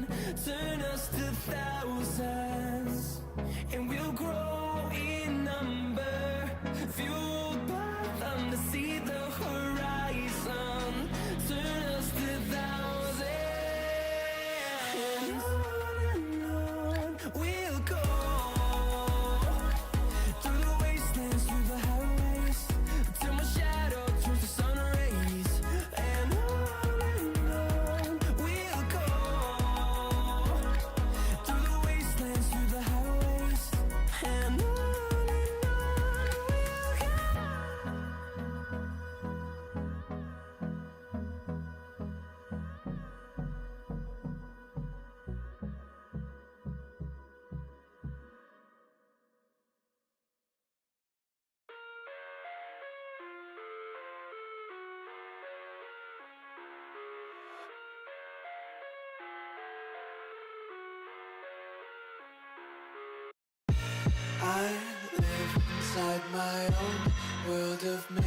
turn us to thousands. And we'll grow in number, fueled by them to see the horizon, turn us to thousands. And on we'll go, through the wastelands, through the highways, till my shadow turns to sun rays. And on we'll go, through the wastelands, through the highways, and on we'll go. I live inside my own world of make.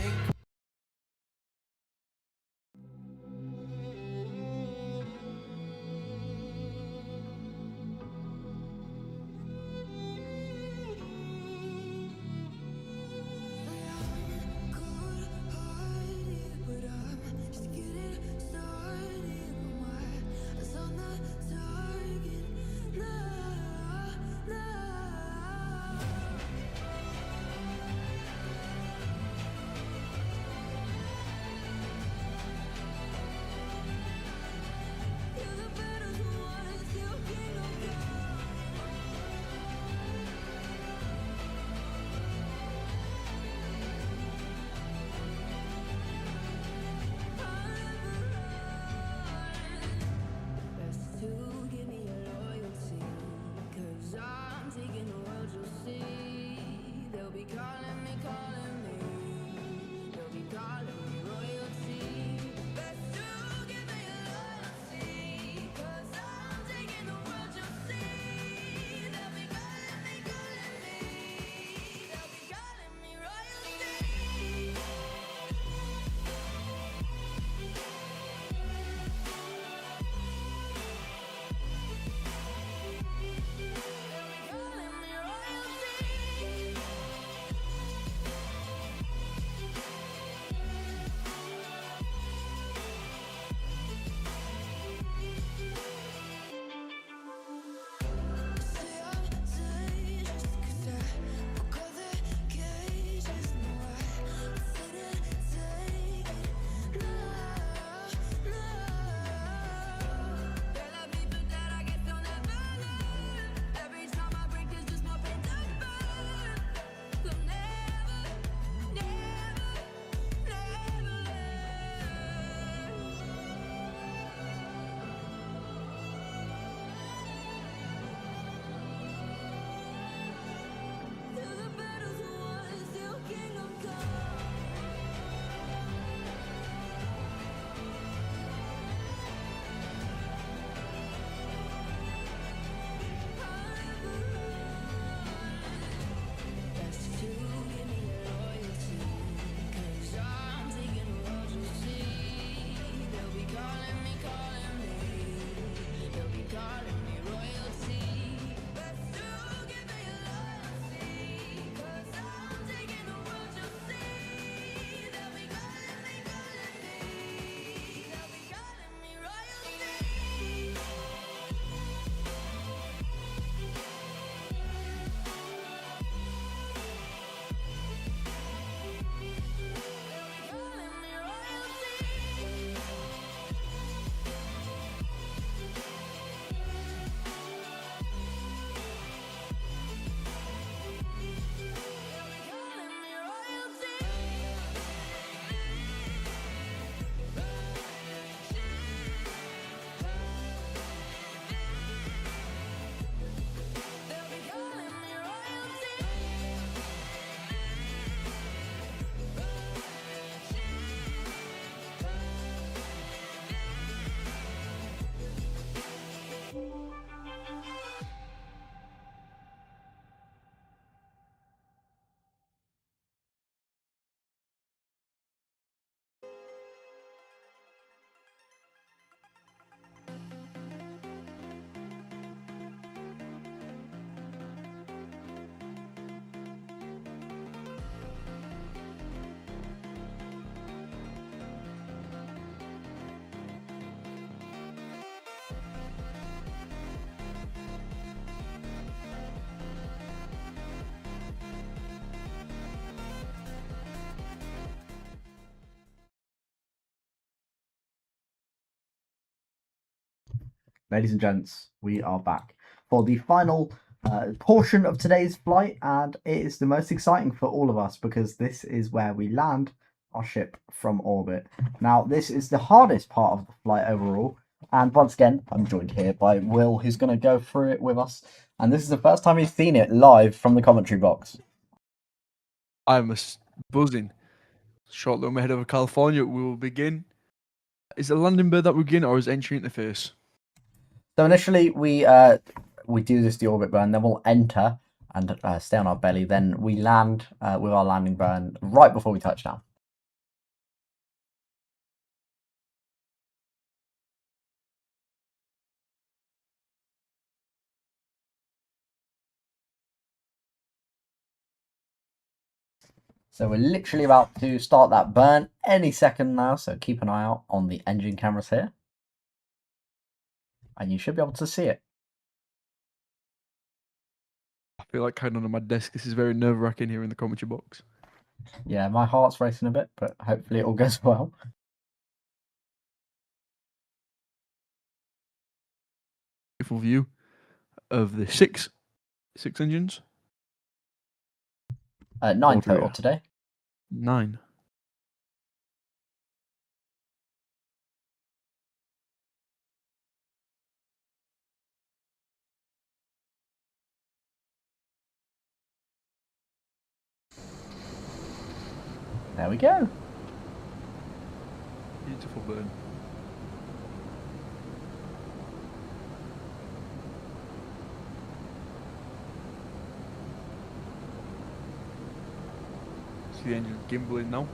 Ladies and gents, we are back for the final portion of today's flight, and it is the most exciting for all of us because this is where we land our ship from orbit. Now, this is the hardest part of the flight overall, and once again, I'm joined here by Will, who's going to go through it with us, and this is the first time he's seen it live from the commentary box. I'm buzzing. Shortly ahead over California, we will begin. Is it landing bird that we begin, or is entry interface? So initially, we do this the orbit burn, then we'll enter and stay on our belly. Then we land with our landing burn right before we touch down. So we're literally about to start that burn any second now, so keep an eye out on the engine cameras here. And you should be able to see it. I feel like hiding under my desk. This is very nerve-wracking here in the commentary box. Yeah, my heart's racing a bit, but hopefully it all goes well. Beautiful view of the six engines. 9 total today. 9. There we go. Beautiful burn. See the engine gimbaling now.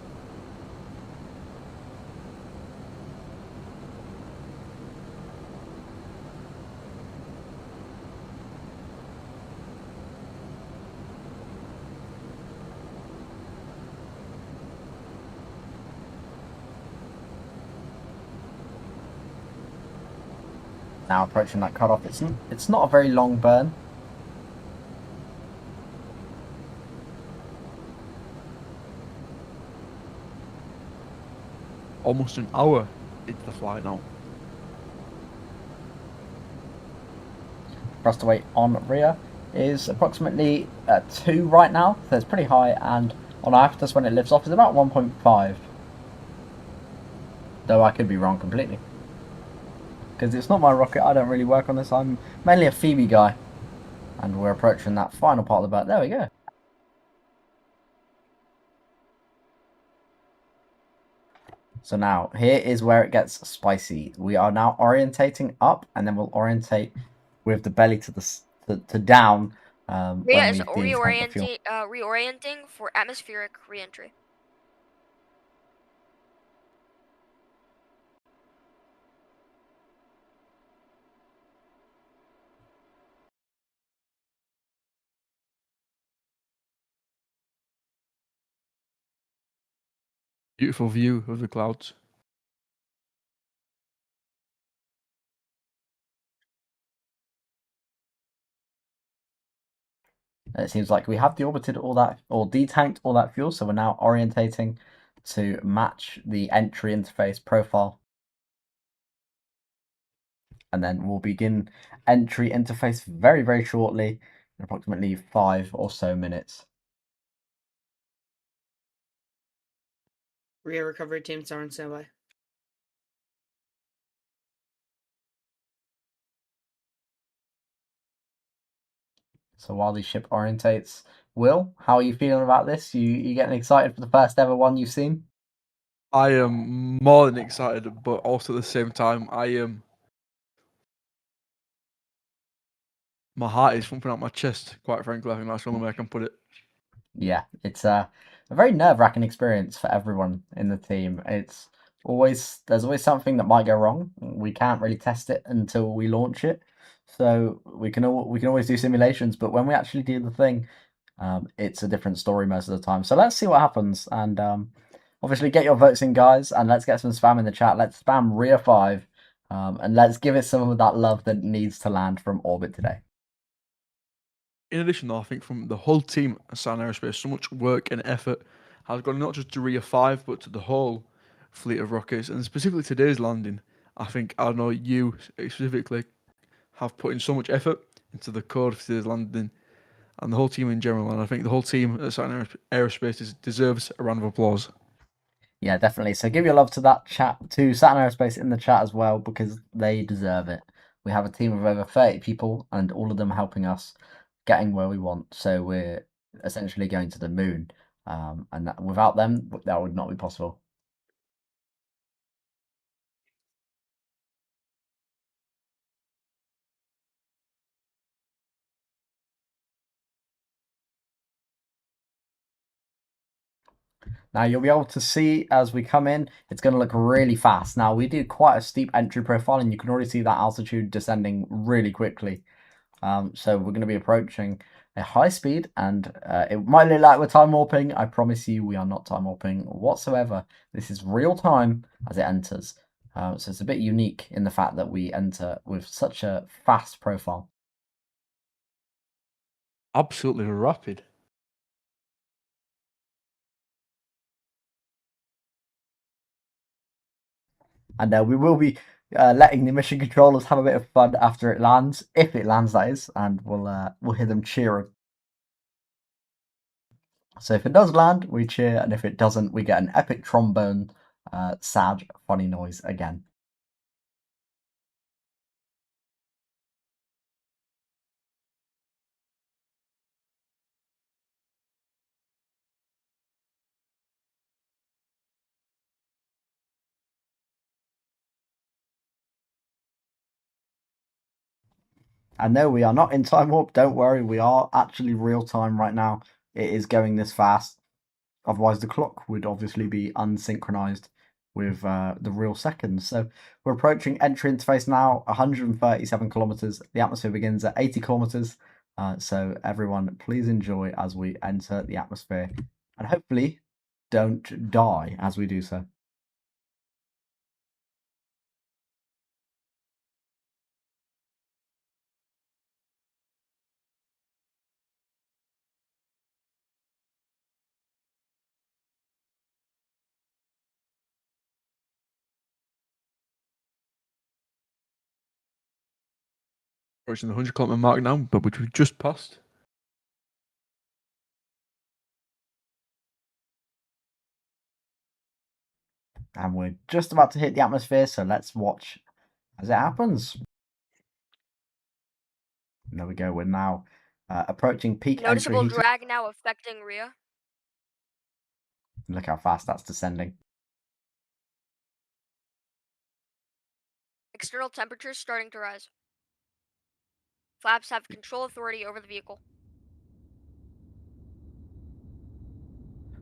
Now approaching that cutoff. It's not a very long burn. Almost an hour into the flight now. Thrust weight on Rhea is approximately 2 right now, so it's pretty high, and on afters when it lifts off is about 1.5. Though I could be wrong completely. Because it's not my rocket, I don't really work on this, I'm mainly a Phoebe guy. And we're approaching that final part of the boat. There we go. So now, here is where it gets spicy. We are now orientating up, and then we'll orientate with the belly to down. Rhea is reorienting for atmospheric re-entry. Beautiful view of the clouds. It seems like we have deorbited all that, or detanked all that fuel, so we're now orientating to match the entry interface profile. And then we'll begin entry interface very, very shortly, in approximately 5 or so minutes. Rhea recovery teams are on standby. So while the ship orientates, Will, how are you feeling about this? You getting excited for the first ever one you've seen? I am more than excited, but also at the same time, I am. My heart is thumping out my chest, quite frankly. I think that's the only way I can put it. Yeah, it's a very nerve-wracking experience for everyone in the team. There's always something that might go wrong. We can't really test it until we launch it, so we can always do simulations. But when we actually do the thing, it's a different story most of the time. So let's see what happens, and obviously get your votes in, guys, and let's get some spam in the chat. Let's spam Rhea 5, and let's give it some of that love that it needs to land from orbit today. In addition, though, I think from the whole team at Saturn Aerospace, so much work and effort has gone not just to Rhea 5, but to the whole fleet of rockets, and specifically today's landing. I think, I know you specifically, have put in so much effort into the code for today's landing, and the whole team in general. And I think the whole team at Saturn Aerospace deserves a round of applause. Yeah, definitely. So give your love to that chat, to Saturn Aerospace in the chat as well, because they deserve it. We have a team of over 30 people, and all of them helping us getting where we want. So we're essentially going to the moon, and without them, that would not be possible. Now you'll be able to see as we come in, it's going to look really fast. Now we do quite a steep entry profile, and you can already see that altitude descending really quickly. So we're going to be approaching a high speed, and it might look like we're time warping. I promise you we are not time warping whatsoever. This is real time as it enters. So it's a bit unique in the fact that we enter with such a fast profile. Absolutely rapid. And we will be letting the mission controllers have a bit of fun after it lands, if it lands, that is, and we'll hear them cheering. So if it does land, we cheer, and if it doesn't, we get an epic trombone, sad, funny noise again. And no, we are not in time warp. Don't worry, we are actually real time right now. It is going this fast. Otherwise, the clock would obviously be unsynchronized with the real seconds. So we're approaching entry interface now, 137 kilometers. The atmosphere begins at 80 kilometers. So everyone, please enjoy as we enter the atmosphere, and hopefully don't die as we do so. Approaching the 100-kilometer mark now, but which we've just passed. And we're just about to hit the atmosphere, so let's watch as it happens. There we go. We're now approaching peak Noticeable entry heating. drag now affecting Rhea. Look how fast that's descending. External temperatures starting to rise. Flaps have control authority over the vehicle.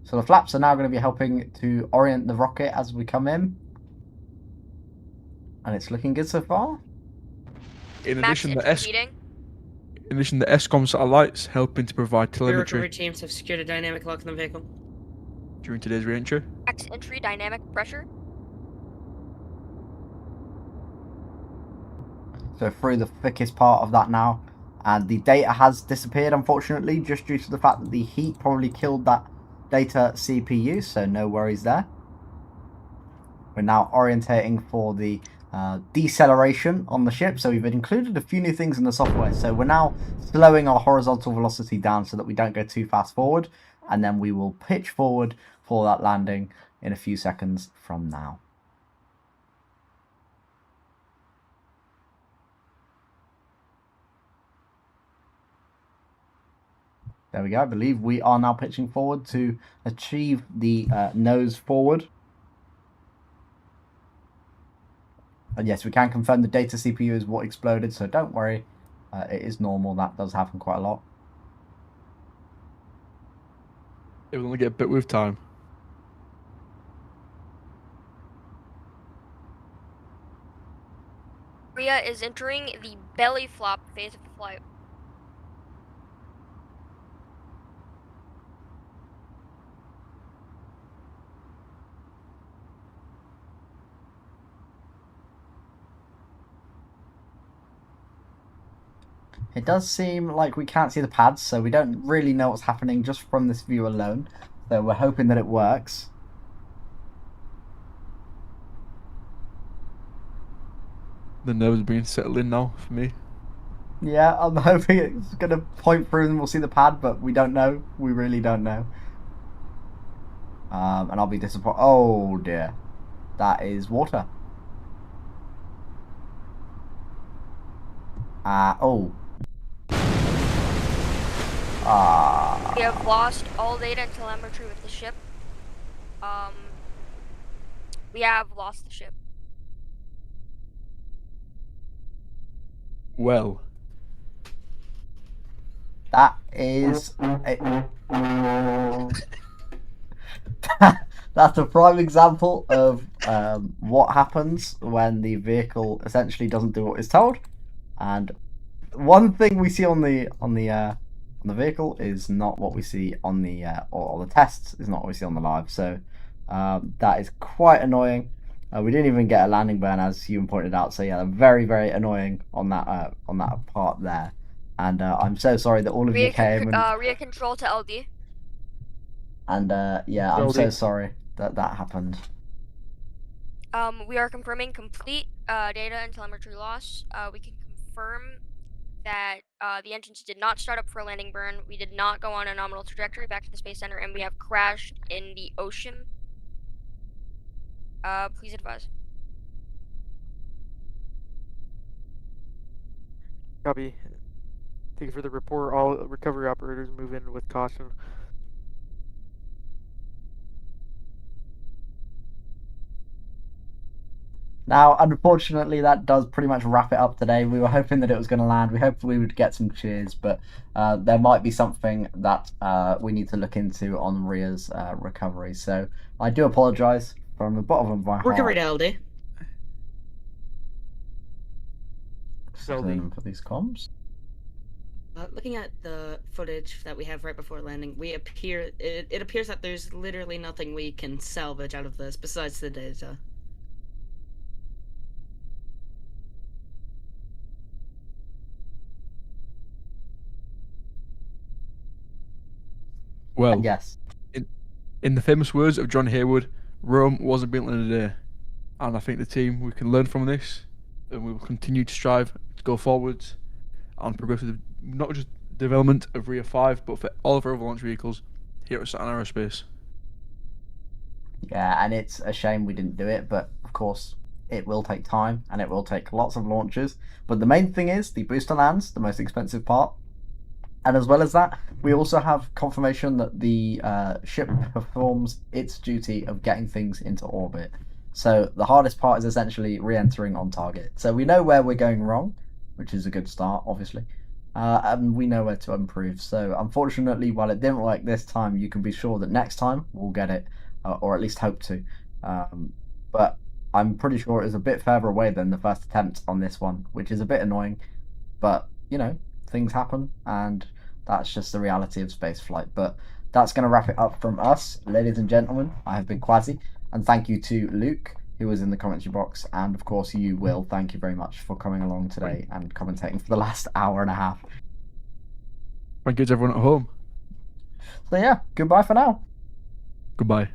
So the flaps are now going to be helping to orient the rocket as we come in. And it's looking good so far. In Max addition, the heating. SCOMv satellites helping to provide Your telemetry recovery teams have secured a dynamic lock in the vehicle. during today's re-entry. Max entry dynamic pressure. So through the thickest part of that now. And the data has disappeared, unfortunately, just due to the fact that the heat probably killed that data CPU. So no worries there. We're now orientating for the deceleration on the ship. So we've included a few new things in the software. So we're now slowing our horizontal velocity down so that we don't go too fast forward. And then we will pitch forward for that landing in a few seconds from now. There we go. I believe we are now pitching forward to achieve the nose forward. And yes, we can confirm the data CPU is what exploded, so don't worry. It is normal. That does happen quite a lot. It will only get a bit with time. Rhea is entering the belly flop phase of the flight. It does seem like we can't see the pads, so we don't really know what's happening just from this view alone. So we're hoping that it works. The nerves are being settled in now for me. Yeah, I'm hoping it's going to point through and we'll see the pad, but we don't know. We really don't know. And I'll be disappointed. Oh dear. That is water. Oh. We have lost all data and telemetry with the ship. We have lost the ship. Well. That is that's a prime example of what happens when the vehicle essentially doesn't do what it's told. And one thing we see on the vehicle is not what we see on the or the tests is not what we see on the live. So that is quite annoying. We didn't even get a landing burn, as you pointed out. So yeah, very annoying on that part there. And I'm so sorry that all of you came. Rhea control to LD. And yeah, I'm so sorry that happened. We are confirming complete data and telemetry loss. We can confirm that the engines did not start up for a landing burn. We did not go on a nominal trajectory back to the Space Center, and we have crashed in the ocean. Please advise. Copy. Thank you for the report. All recovery operators move in with caution. Now, unfortunately, that does pretty much wrap it up today. We were hoping that it was going to land. We hoped we would get some cheers, but there might be something that we need to look into on Rhea's recovery. So I do apologise from the bottom of my heart. Recovery to LD. For these comms. Looking at the footage that we have right before landing, it appears that there's literally nothing we can salvage out of this besides the data. Well, yes. In the famous words of John Haywood, Rome wasn't built in a day. And I think the team, we can learn from this, and we will continue to strive to go forwards and progress with not just development of Rhea 5, but for all of our other launch vehicles here at Saturn Aerospace. Yeah, and it's a shame we didn't do it, but of course it will take time and it will take lots of launches. But the main thing is the booster lands, the most expensive part. And as well as that, we also have confirmation that the ship performs its duty of getting things into orbit. So the hardest part is essentially re-entering on target. So we know where we're going wrong, which is a good start, obviously. And we know where to improve. So unfortunately, while it didn't work this time, you can be sure that next time we'll get it, or at least hope to. But I'm pretty sure it was a bit further away than the first attempt on this one, which is a bit annoying. But, you know, things happen, and that's just the reality of spaceflight. But that's going to wrap it up from us, ladies and gentlemen. I have been Quasi, and thank you to Luke, who was in the commentary box, and of course you, Will. Thank you very much for coming along today and commentating for the last hour and a half. Thank you to everyone at home. So yeah, goodbye for now. Goodbye.